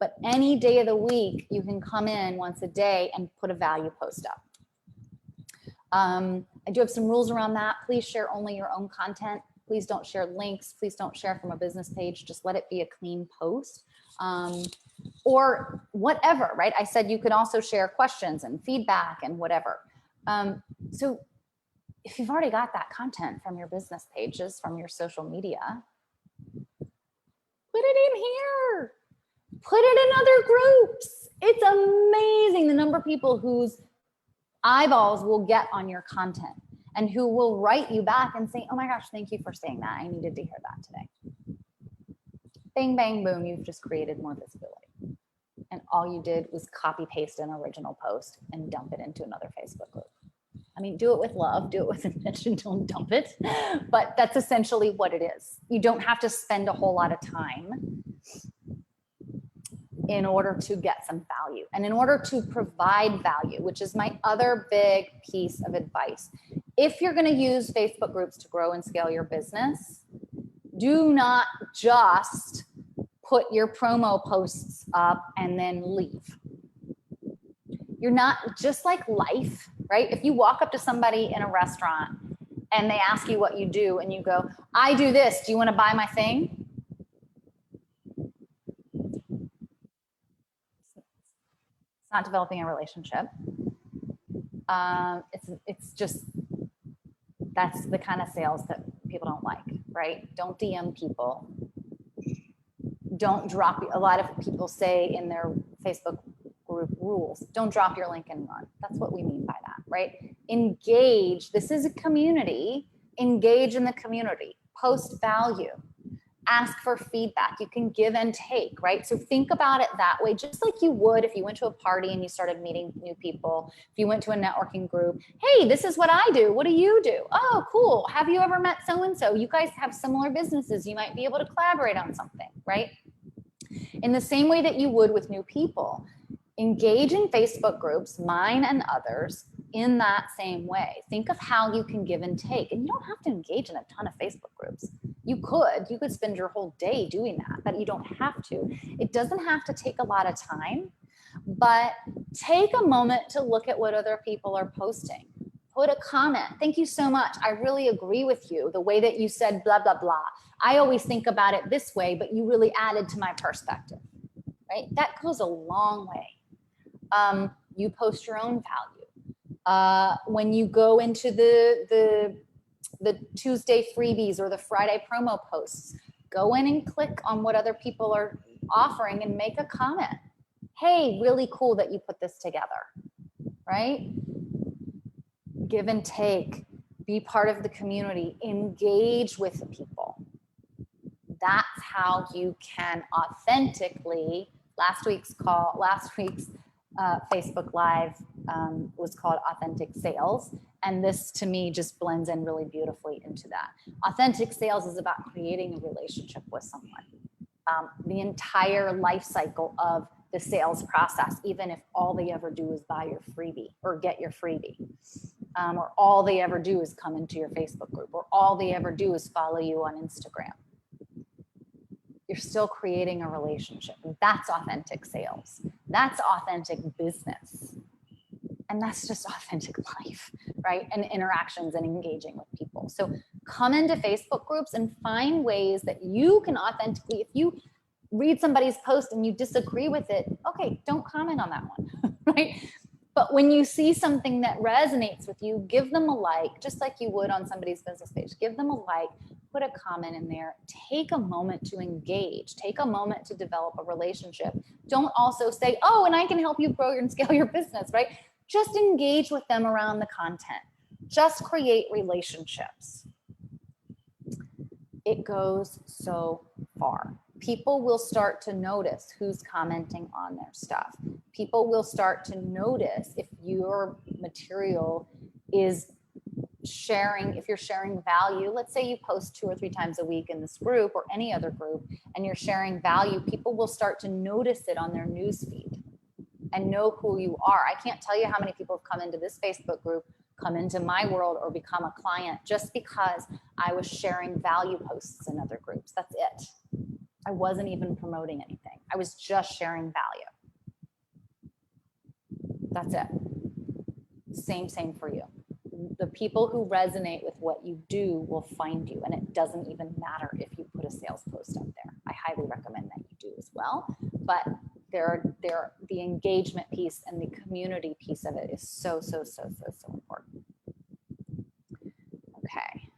But any day of the week, you can come in once a day and put a value post up. I do have some rules around that. Please share only your own content. Please don't share links. Please don't share from a business page. Just let it be a clean post. Or whatever, right? I said you could also share questions and feedback and whatever. So if you've already got that content from your business pages, from your social media, put it in here. Put it in other groups. It's amazing the number of people whose eyeballs will get on your content and who will write you back and say, oh my gosh, thank you for saying that. I needed to hear that today. Bang, bang, boom, you've just created more visibility. And all you did was copy paste an original post and dump it into another Facebook group. I mean, do it with love, do it with intention, don't dump it. But that's essentially what it is. You don't have to spend a whole lot of time in order to get some value and in order to provide value, which is my other big piece of advice. If you're going to use Facebook groups to grow and scale your business, do not just put your promo posts up and then leave. You're not, just like life, right? If you walk up to somebody in a restaurant and they ask you what you do and you go, I do this, do you want to buy my thing? It's not developing a relationship. It's just, that's the kind of sales that people don't like, right? Don't DM people. Don't drop, a lot of people say in their Facebook group rules, don't drop your link and run. That's what we mean by that, right? Engage. This is a community. Engage in the community. Post value. Ask for feedback. You can give and take, right? So think about it that way, just like you would if you went to a party and you started meeting new people. If you went to a networking group, hey, this is what I do. What do you do? Oh, cool. Have you ever met so-and-so? You guys have similar businesses. You might be able to collaborate on something, right? In the same way that you would with new people, engage in Facebook groups, mine and others, in that same way. Think of how you can give and take. And you don't have to engage in a ton of Facebook groups. You could spend your whole day doing that, but you don't have to. It doesn't have to take a lot of time, but take a moment to look at what other people are posting. Put a comment. Thank you so much. I really agree with you. The way that you said blah, blah, blah. I always think about it this way, but you really added to my perspective, right? That goes a long way. You post your own value. When you go into the Tuesday freebies or the Friday promo posts, go in and click on what other people are offering and make a comment. Hey, really cool that you put this together, right? Give and take, be part of the community, engage with the people. That's how you can authentically, last week's Facebook Live was called Authentic Sales. And this to me just blends in really beautifully into that. Authentic sales is about creating a relationship with someone. The entire life cycle of the sales process, even if all they ever do is buy your freebie or get your freebie, or all they ever do is come into your Facebook group, or all they ever do is follow you on Instagram. You're still creating a relationship. That's authentic sales. That's authentic business. And that's just authentic life, right? And interactions and engaging with people. So come into Facebook groups and find ways that you can authentically, if you read somebody's post and you disagree with it, okay, don't comment on that one, right? But when you see something that resonates with you, give them a like, just like you would on somebody's business page. Give them a like, put a comment in there, take a moment to engage, take a moment to develop a relationship. Don't also say, oh, and I can help you grow and scale your business, right? Just engage with them around the content. Just create relationships. It goes so far. People will start to notice who's commenting on their stuff. People will start to notice if your material is sharing, if you're sharing value. Let's say you post 2 or 3 times a week in this group or any other group, and you're sharing value, people will start to notice it on their newsfeed and know who you are. I can't tell you how many people have come into this Facebook group, come into my world, or become a client just because I was sharing value posts in other groups. That's it. I wasn't even promoting anything. I was just sharing value. That's it. Same for you. The people who resonate with what you do will find you, and it doesn't even matter if you put a sales post up there. I highly recommend that you do as well, but the engagement piece and the community piece of it is so important. Okay.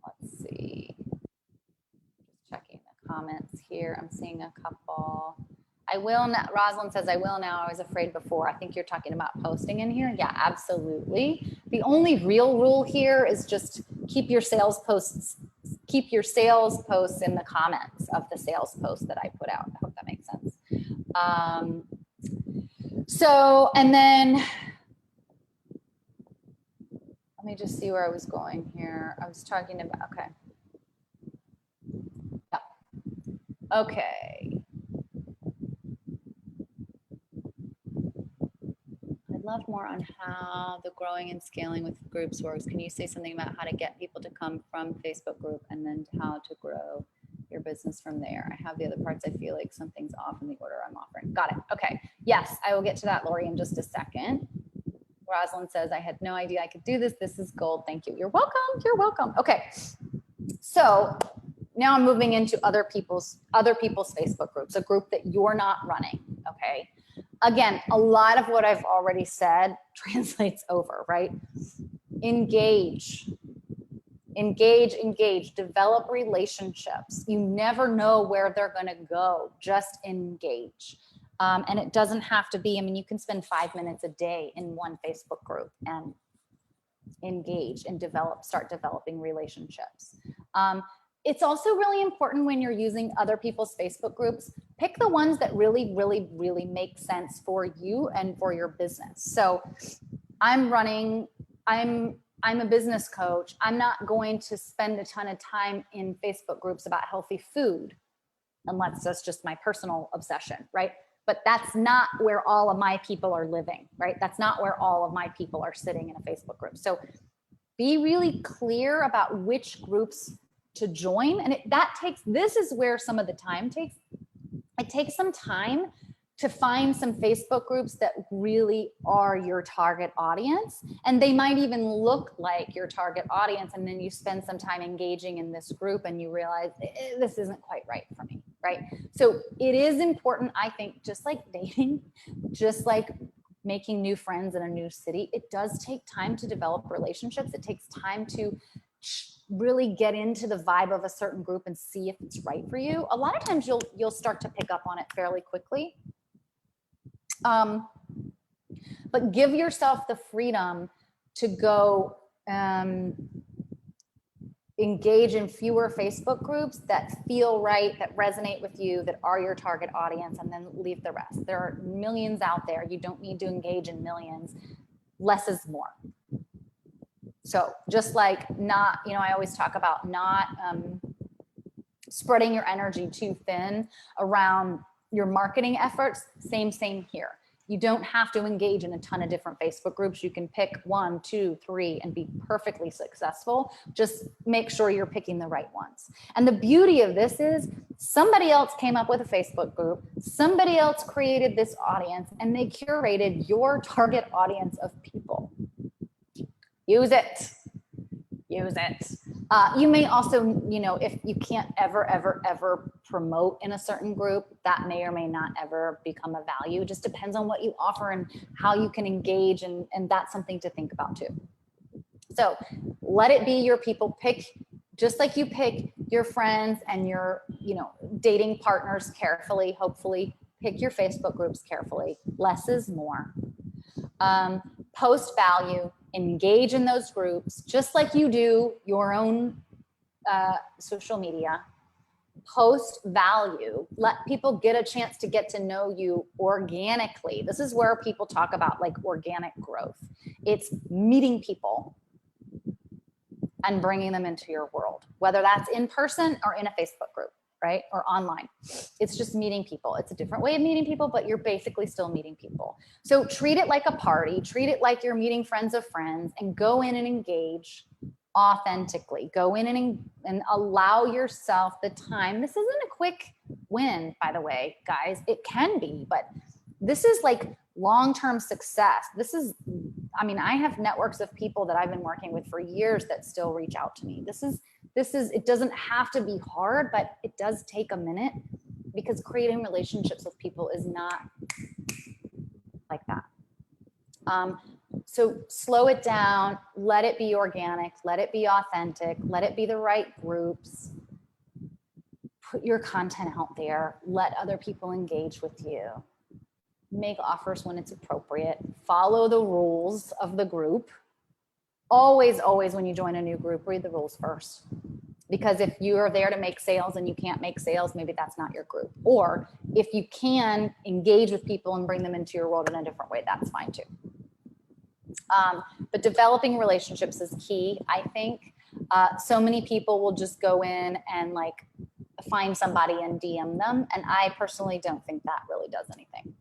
Let's see. Just checking the comments here. I'm seeing a couple. I will now, Rosalind says, I will now. I was afraid before. I think you're talking about posting in here. Yeah, absolutely. The only real rule here is just keep your sales posts in the comments of the sales post that I put out. I hope that makes sense. So, and then let me just see where I was going here. I was talking about, okay. Yeah. Okay. I'd love more on how the growing and scaling with groups works. Can you say something about how to get people to come from Facebook group and then how to grow your your business from there. I have the other parts. I feel like something's off in the order I'm offering. Got it. Okay. Yes, I will get to that, Lori, in just a second. Rosalind says, I had no idea I could do this. This is gold. Thank you. You're welcome. You're welcome. Okay. So now I'm moving into other people's Facebook groups, a group that you're not running. Okay. Again, a lot of what I've already said translates over, right? Engage, develop relationships. You never know where they're going to go. Just engage. And it doesn't have to be, I mean, you can spend 5 minutes a day in one Facebook group and engage and start developing relationships. It's also really important when you're using other people's Facebook groups, pick the ones that really, really, really make sense for you and for your business. So I'm a business coach. I'm not going to spend a ton of time in Facebook groups about healthy food, unless that's just my personal obsession, right? But that's not where all of my people are living, right? That's not where all of my people are sitting in a Facebook group. So be really clear about which groups to join. And this is where some of the time takes. It takes some time to find some Facebook groups that really are your target audience. And they might even look like your target audience. And then you spend some time engaging in this group and you realize this isn't quite right for me, right? So it is important, I think, just like dating, just like making new friends in a new city, it does take time to develop relationships. It takes time to really get into the vibe of a certain group and see if it's right for you. A lot of times you'll start to pick up on it fairly quickly. But give yourself the freedom to go engage in fewer Facebook groups that feel right, that resonate with you, that are your target audience, and then leave the rest. There are millions out there. You don't need to engage in millions. Less is more. So just like I always talk about not spreading your energy too thin around your marketing efforts. Same here. You don't have to engage in a ton of different Facebook groups. You can pick 1, 2, 3 and be perfectly successful. Just make sure you're picking the right ones. And the beauty of this is somebody else came up with a Facebook group. Somebody else created this audience and they curated your target audience of people. Use it. You may also, if you can't ever promote in a certain group, that may or may not ever become a value. It just depends on what you offer and how you can engage. And that's something to think about too. So let it be your people. Pick, just like you pick your friends and your, dating partners carefully, hopefully pick your Facebook groups carefully. Less is more. Post value. Engage in those groups, just like you do your own social media. Post value. Let people get a chance to get to know you organically. This is where people talk about like organic growth. It's meeting people and bringing them into your world, whether that's in person or in a Facebook group, right? Or online. It's just meeting people. It's a different way of meeting people, but you're basically still meeting people. So treat it like a party, treat it like you're meeting friends of friends, and go in and engage authentically. Go in and allow yourself the time. This isn't a quick win, by the way, guys. It can be, but this is like long-term success. I have networks of people that I've been working with for years that still reach out to me. It doesn't have to be hard, but it does take a minute, because creating relationships with people is not like that. So slow it down, let it be organic, let it be authentic, let it be the right groups. Put your content out there, let other people engage with you. Make offers when it's appropriate. Follow the rules of the group. Always, when you join a new group, read the rules first. Because if you are there to make sales and you can't make sales, maybe that's not your group. Or if you can engage with people and bring them into your world in a different way, that's fine too. But developing relationships is key, I think. So many people will just go in and like find somebody and DM them. And I personally don't think that really does anything.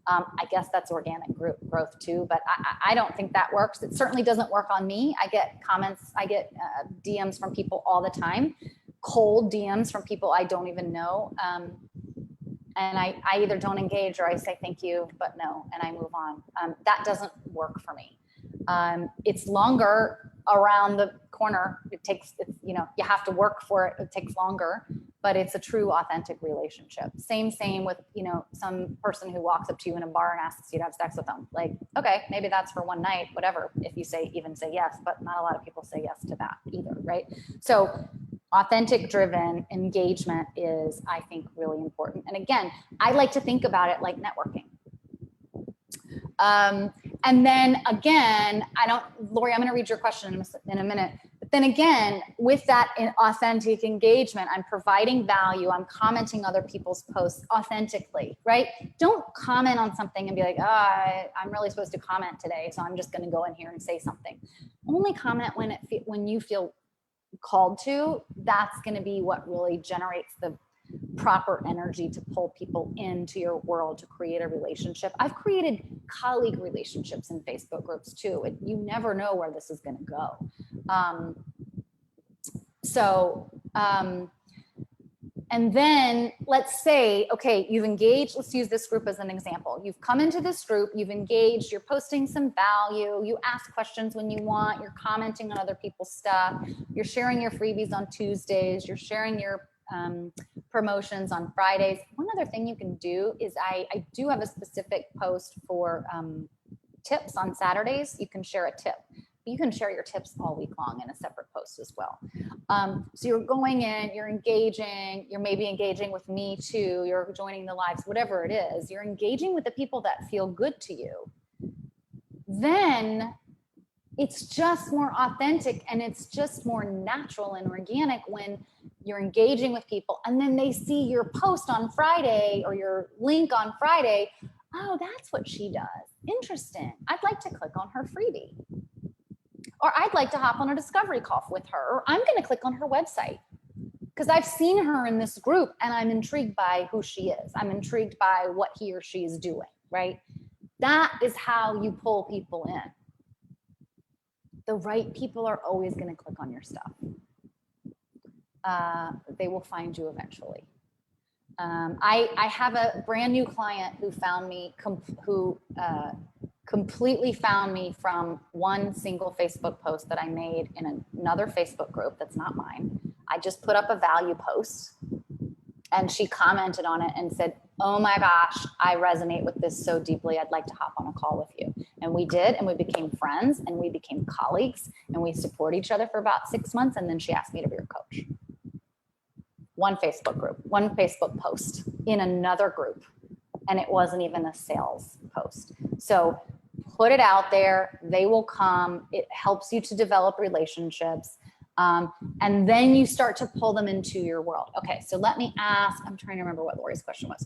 I guess that's organic growth too, but I don't think that works. It certainly doesn't work on me. I get comments, I get DMs from people all the time. cold DMs from people I don't even know. And I either don't engage or I say thank you, but no, and I move on. That doesn't work for me. It's longer around the corner. It takes, you know, you have to work for it. It takes longer, but it's a true, authentic relationship. Same with, you know, some person who walks up to you in a bar and asks you to have sex with them. Like, okay, maybe that's for one night, whatever. If you even say yes, but not a lot of people say yes to that either, right? So authentic driven engagement is, I think, really important. And again, I like to think about it like networking. And then again, Lori, I'm going to read your question in a minute. But then again, with that authentic engagement, I'm providing value. I'm commenting other people's posts authentically, right? Don't comment on something and be like, I'm really supposed to comment today, so I'm just going to go in here and say something. Only comment when you feel called to. That's going to be what really generates the proper energy to pull people into your world to create a relationship. I've created colleague relationships in Facebook groups too. You never know where this is going to go. And then let's say, okay, you've engaged. Let's use this group as an example. You've come into this group, you've engaged, you're posting some value, you ask questions when you want, you're commenting on other people's stuff, you're sharing your freebies on Tuesdays, you're sharing your promotions on Fridays. One other thing you can do is I do have a specific post for tips on Saturdays. You can share a tip. You can share your tips all week long in a separate post as well. So you're going in, you're engaging, you're maybe engaging with me too, you're joining the lives, whatever it is, you're engaging with the people that feel good to you. Then it's just more authentic and it's just more natural and organic when you're engaging with people and then they see your post on Friday or your link on Friday. Oh, that's what she does. Interesting. I'd like to click on her freebie. Or I'd like to hop on a discovery call with her, or I'm going to click on her website because I've seen her in this group and I'm intrigued by who she is. I'm intrigued by what he or she is doing, right? That is how you pull people in. The right people are always going to click on your stuff. They will find you eventually. I have a brand new client who found me, completely found me from one single Facebook post that I made in another Facebook group that's not mine. I just put up a value post and she commented on it and said, oh my gosh, I resonate with this so deeply. I'd like to hop on a call with you. And we did, and we became friends and we became colleagues and we support each other for about 6 months. And then she asked me to be her coach. One Facebook group, one Facebook post in another group. And it wasn't even a sales post. So put it out there, they will come. It helps you to develop relationships. And then you start to pull them into your world. Okay, so let me ask, I'm trying to remember what Lori's question was.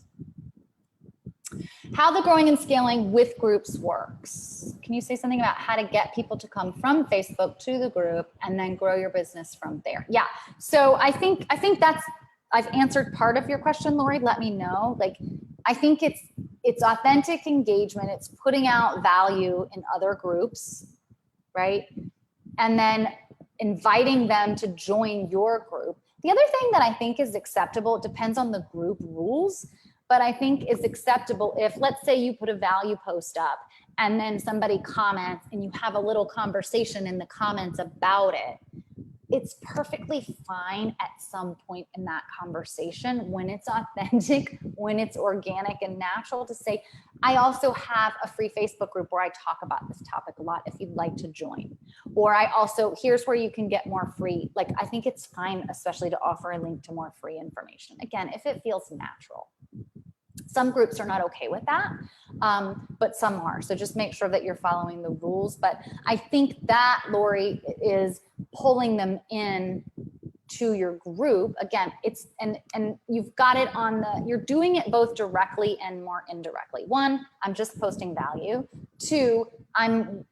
How the growing and scaling with groups works. Can you say something about how to get people to come from Facebook to the group and then grow your business from there? Yeah, so I think that's, I've answered part of your question, Lori, let me know. Like, I think it's authentic engagement. It's putting out value in other groups, right? And then inviting them to join your group. The other thing that I think is acceptable, it depends on the group rules, but I think is acceptable if, let's say you put a value post up and then somebody comments and you have a little conversation in the comments about it. It's perfectly fine at some point in that conversation when it's authentic, when it's organic and natural to say, I also have a free Facebook group where I talk about this topic a lot if you'd like to join. Or I also, here's where you can get more free. Like, I think it's fine, especially to offer a link to more free information. Again, if it feels natural. Some groups are not okay with that, but some are. So just make sure that you're following the rules. But I think that, Lori, is pulling them in to your group. Again, it's, and you've got it on the, you're doing it both directly and more indirectly. One, I'm just posting value. Two,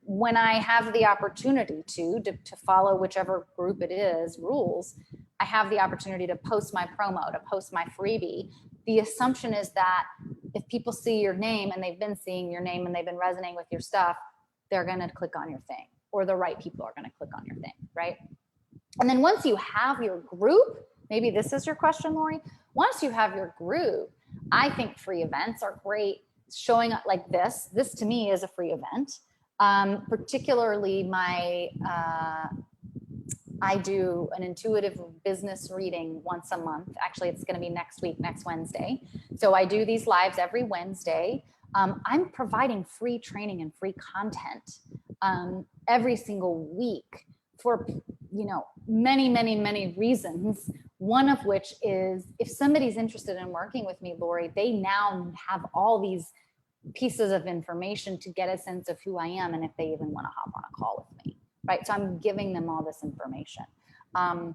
when I have the opportunity to follow whichever group it is, rules, I have the opportunity to post my promo, to post my freebie. The assumption is that if people see your name and they've been seeing your name and they've been resonating with your stuff, they're going to click on your thing, or the right people are going to click on your thing, right? And then once you have your group, maybe this is your question, Lori. Once you have your group, I think free events are great. Showing up like this to me is a free event. Particularly I do an intuitive business reading once a month. Actually, it's going to be next week, next Wednesday. So I do these lives every Wednesday. I'm providing free training and free content every single week for, you know, many reasons. One of which is if somebody's interested in working with me, Lori, they now have all these pieces of information to get a sense of who I am and if they even want to hop on a call with me, right? So I'm giving them all this information. And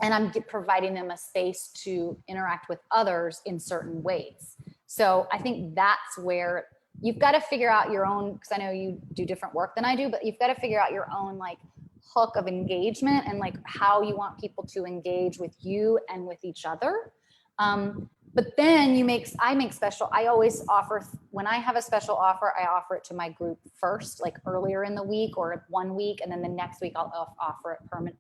I'm providing them a space to interact with others in certain ways. So I think that's where you've got to figure out your own, because I know you do different work than I do, but you've got to figure out your own like hook of engagement and like how you want people to engage with you and with each other. But then I always offer, when I have a special offer, I offer it to my group first, like earlier in the week or 1 week. And then the next week I'll offer it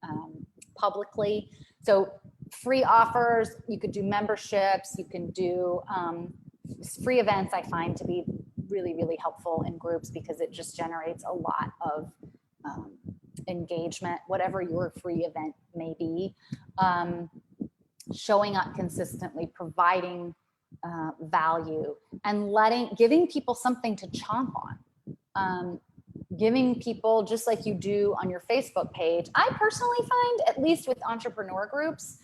publicly. So free offers, you could do memberships, you can do free events. I find to be really helpful in groups because it just generates a lot of engagement, whatever your free event may be. Showing up consistently, providing value, and giving people something to chomp on. Giving people, just like you do on your Facebook page. I personally find, at least with entrepreneur groups,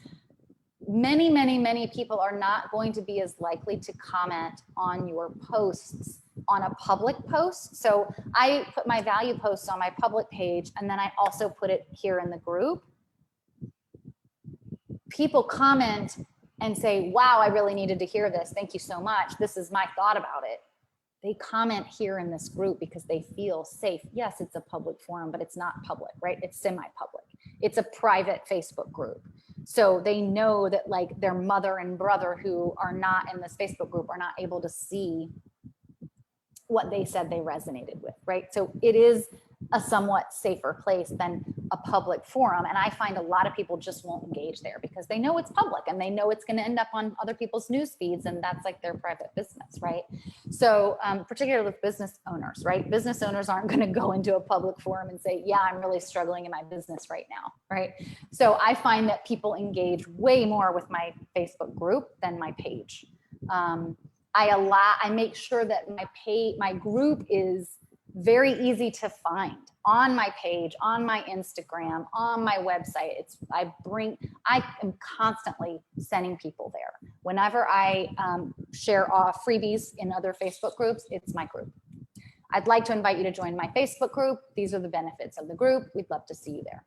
many people are not going to be as likely to comment on your posts on a public post. So I put my value posts on my public page, and then I also put it here in the group. People comment and say, wow, I really needed to hear this. Thank you so much. This is my thought about it. They comment here in this group because they feel safe. Yes, it's a public forum, but it's not public, right? It's semi-public. It's a private Facebook group. So they know that like their mother and brother who are not in this Facebook group are not able to see what they said they resonated with, right? So it is a somewhat safer place than a public forum. And I find a lot of people just won't engage there because they know it's public and they know it's going to end up on other people's news feeds, and that's like their private business, right? So particularly with business owners, right? Business owners aren't going to go into a public forum and say, yeah, I'm really struggling in my business right now, right? So I find that people engage way more with my Facebook group than my page. I make sure that my group is very easy to find on my page, on my Instagram, on my website. I am constantly sending people there. Whenever I share off freebies in other Facebook groups, it's my group. I'd like to invite you to join my Facebook group. These are the benefits of the group. We'd love to see you there.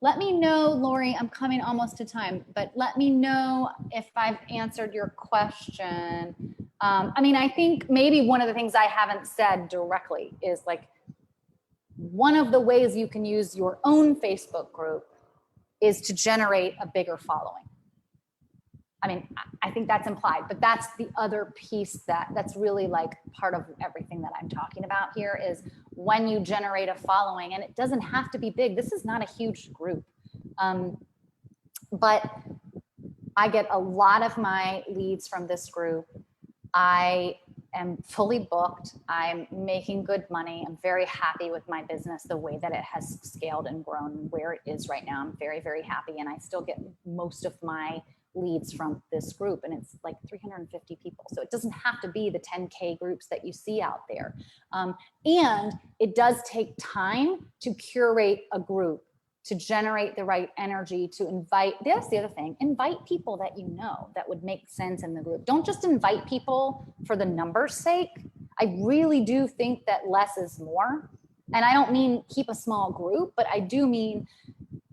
Let me know, Lori, I'm coming almost to time, but let me know if I've answered your question. I mean, I think maybe one of the things I haven't said directly is like, one of the ways you can use your own Facebook group is to generate a bigger following. I mean, I think that's implied, but that's the other piece that's really like part of everything that I'm talking about here is when you generate a following, and it doesn't have to be big. This is not a huge group, but I get a lot of my leads from this group. I am fully booked. I'm making good money. I'm very happy with my business, the way that it has scaled and grown where it is right now. I'm very happy. And I still get most of my leads from this group, and it's like 350 people. So it doesn't have to be the 10K groups that you see out there. And it does take time to curate a group, to generate the right energy, to invite, that's the other thing, invite people that you know that would make sense in the group. Don't just invite people for the numbers' sake. I really do think that less is more. And I don't mean keep a small group, but I do mean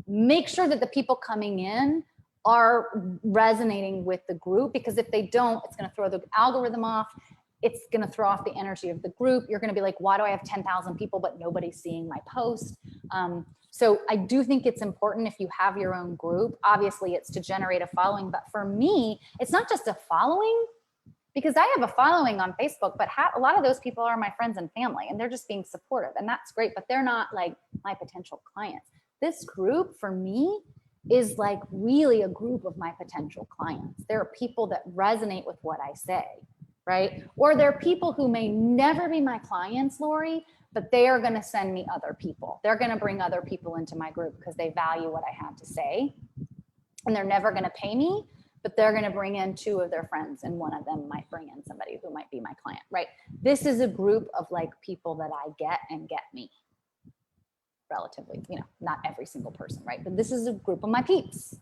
make sure that the people coming in are resonating with the group, because if they don't, it's going to throw the algorithm off. It's going to throw off the energy of the group. You're going to be like, why do I have 10,000 people, but nobody's seeing my post? So I do think it's important if you have your own group, obviously it's to generate a following. But for me, it's not just a following, because I have a following on Facebook, but a lot of those people are my friends and family, and they're just being supportive, and that's great, but they're not like my potential clients. This group for me is like really a group of my potential clients. There are people that resonate with what I say, right? Or there are people who may never be my clients, Lori, but they are going to send me other people. They're going to bring other people into my group because they value what I have to say. And they're never going to pay me, but they're going to bring in 2 of their friends, and one of them might bring in somebody who might be my client, right? This is a group of like people that I get and get me. Relatively, you know, not every single person, right? But this is a group of my peeps.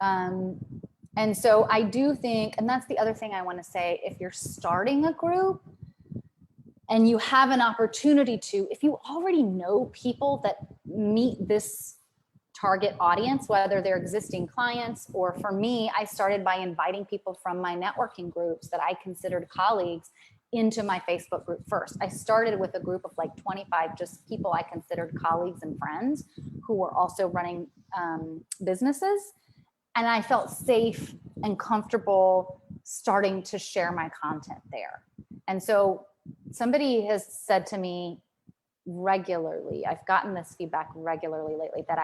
And so I do think, and that's the other thing I want to say, if you're starting a group and you have an opportunity to, if you already know people that meet this target audience, whether they're existing clients, or for me, I started by inviting people from my networking groups that I considered colleagues into my Facebook group first. I started with a group of like 25 just people I considered colleagues and friends who were also running businesses. And I felt safe and comfortable starting to share my content there. And so somebody has said to me regularly, I've gotten this feedback regularly lately, that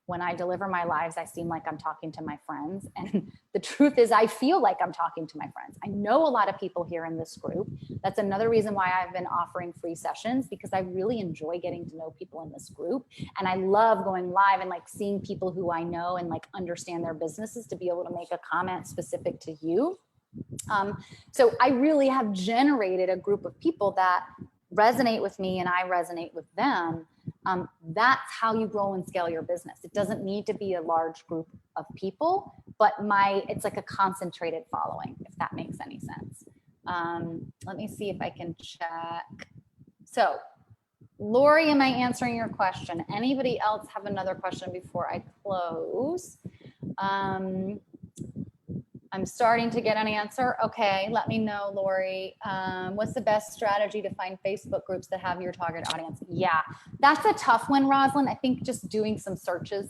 when I deliver my lives, I seem like I'm talking to my friends. And the truth is, I feel like I'm talking to my friends. I know a lot of people here in this group. That's another reason why I've been offering free sessions, because I really enjoy getting to know people in this group. And I love going live and like seeing people who I know and like understand their businesses to be able to make a comment specific to you. So I really have generated a group of people that resonate with me and I resonate with them. That's how you grow and scale your business. It doesn't need to be a large group of people, but it's like a concentrated following, if that makes any sense. Let me see if I can check. So Lori, am I answering your question? Anybody else have another question before I close? I'm starting to get an answer. Okay, let me know, Lori. What's the best strategy to find Facebook groups that have your target audience? Yeah, that's a tough one, Rosalind. I think just doing some searches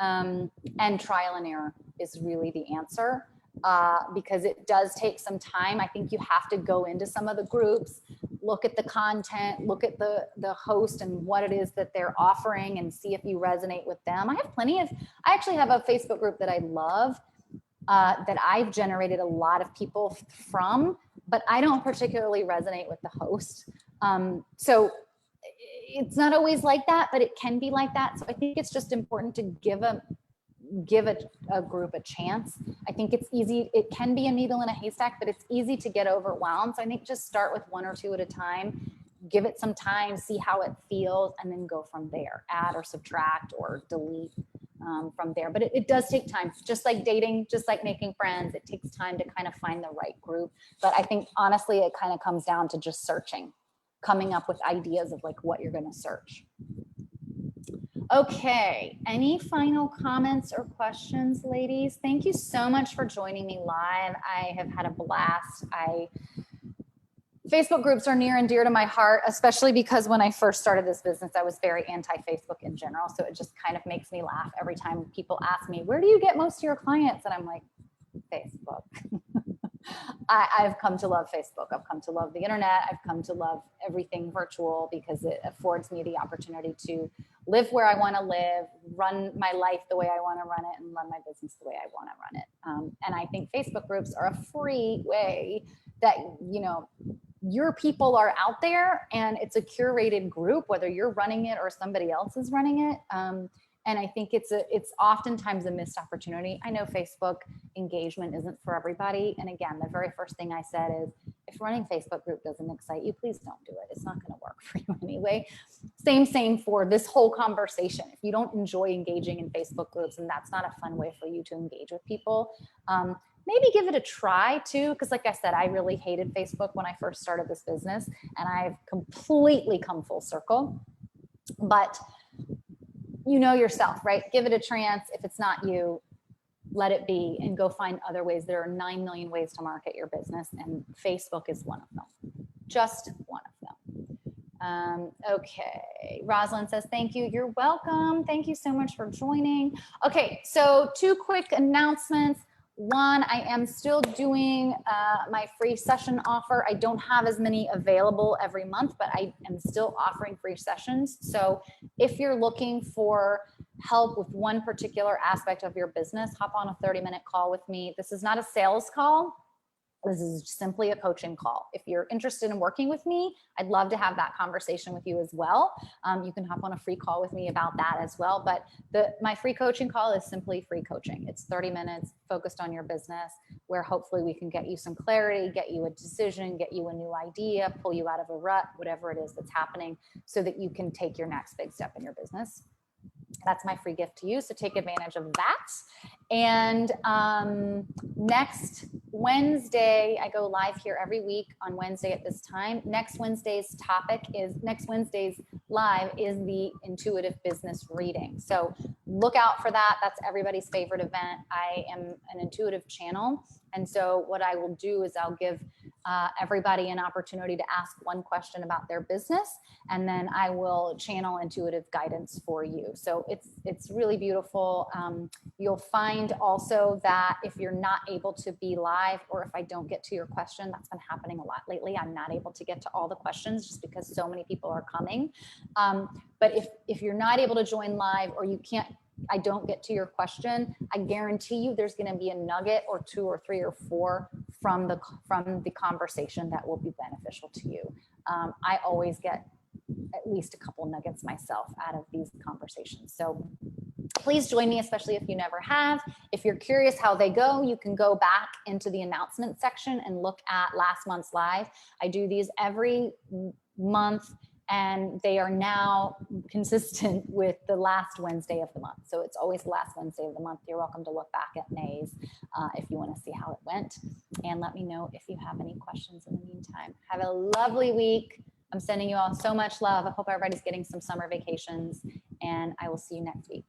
and trial and error is really the answer, because it does take some time. I think you have to go into some of the groups, look at the content, look at the host and what it is that they're offering, and see if you resonate with them. I actually have a Facebook group that I love, that I've generated a lot of people from, but I don't particularly resonate with the host. So it's not always like that, but it can be like that. So I think it's just important to give a group a chance. I think it's easy. It can be a needle in a haystack, but it's easy to get overwhelmed. So I think just start with 1 or 2 at a time, give it some time, see how it feels, and then go from there. Add or subtract or delete from there. But it does take time, just like dating, just like making friends. It takes time to kind of find the right group. But I think honestly, it kind of comes down to just searching, coming up with ideas of like what you're going to search. Okay, any final comments or questions, ladies? Thank you so much for joining me live. I have had a blast. Facebook groups are near and dear to my heart, especially because when I first started this business, I was very anti-Facebook in general. So it just kind of makes me laugh every time people ask me, where do you get most of your clients? And I'm like, Facebook. I've come to love Facebook. I've come to love the internet. I've come to love everything virtual because it affords me the opportunity to live where I want to live, run my life the way I want to run it, and run my business the way I want to run it. And I think Facebook groups are a free way that, you know, your people are out there and it's a curated group, whether you're running it or somebody else is running it. And I think it's oftentimes a missed opportunity. I know Facebook engagement isn't for everybody. And again, the very first thing I said is, if running Facebook group doesn't excite you, please don't do it. It's not going to work for you anyway. Same for this whole conversation. If you don't enjoy engaging in Facebook groups and that's not a fun way for you to engage with people, maybe give it a try too. Because like I said, I really hated Facebook when I first started this business, and I've completely come full circle. But you know yourself, right? Give it a chance. If it's not you, let it be and go find other ways. There are 9 million ways to market your business, and Facebook is one of them, just one of them. Okay, Rosalind says, thank you. You're welcome. Thank you so much for joining. Okay, so 2 quick announcements. One, I am still doing my free session offer. I don't have as many available every month, but I am still offering free sessions. So if you're looking for help with one particular aspect of your business, hop on a 30-minute call with me. This is not a sales call. This is simply a coaching call. If you're interested in working with me, I'd love to have that conversation with you as well. You can hop on a free call with me about that as well. But my free coaching call is simply free coaching. It's 30 minutes focused on your business, where hopefully we can get you some clarity, get you a decision, get you a new idea, pull you out of a rut, whatever it is that's happening, so that you can take your next big step in your business. That's my free gift to you. So take advantage of that. And next Wednesday, I go live here every week on Wednesday at this time. Next Wednesday's live is the intuitive business reading. So look out for that. That's everybody's favorite event. I am an intuitive channel. And so what I will do is I'll give everybody an opportunity to ask one question about their business, and then I will channel intuitive guidance for you. So it's really beautiful. You'll find also that if you're not able to be live, or if I don't get to your question, that's been happening a lot lately. I'm not able to get to all the questions just because so many people are coming. But if you're not able to join live, or I don't get to your question, I guarantee you there's going to be a nugget or 2 or 3 or 4 from the conversation that will be beneficial to you. I always get at least a couple nuggets myself out of these conversations. So please join me, especially if you never have. If you're curious how they go, you can go back into the announcement section and look at last month's live. I do these every month, and they are now consistent with the last Wednesday of the month. So it's always the last Wednesday of the month. You're welcome to look back at May's if you want to see how it went. And let me know if you have any questions in the meantime. Have a lovely week. I'm sending you all so much love. I hope everybody's getting some summer vacations, and I will see you next week.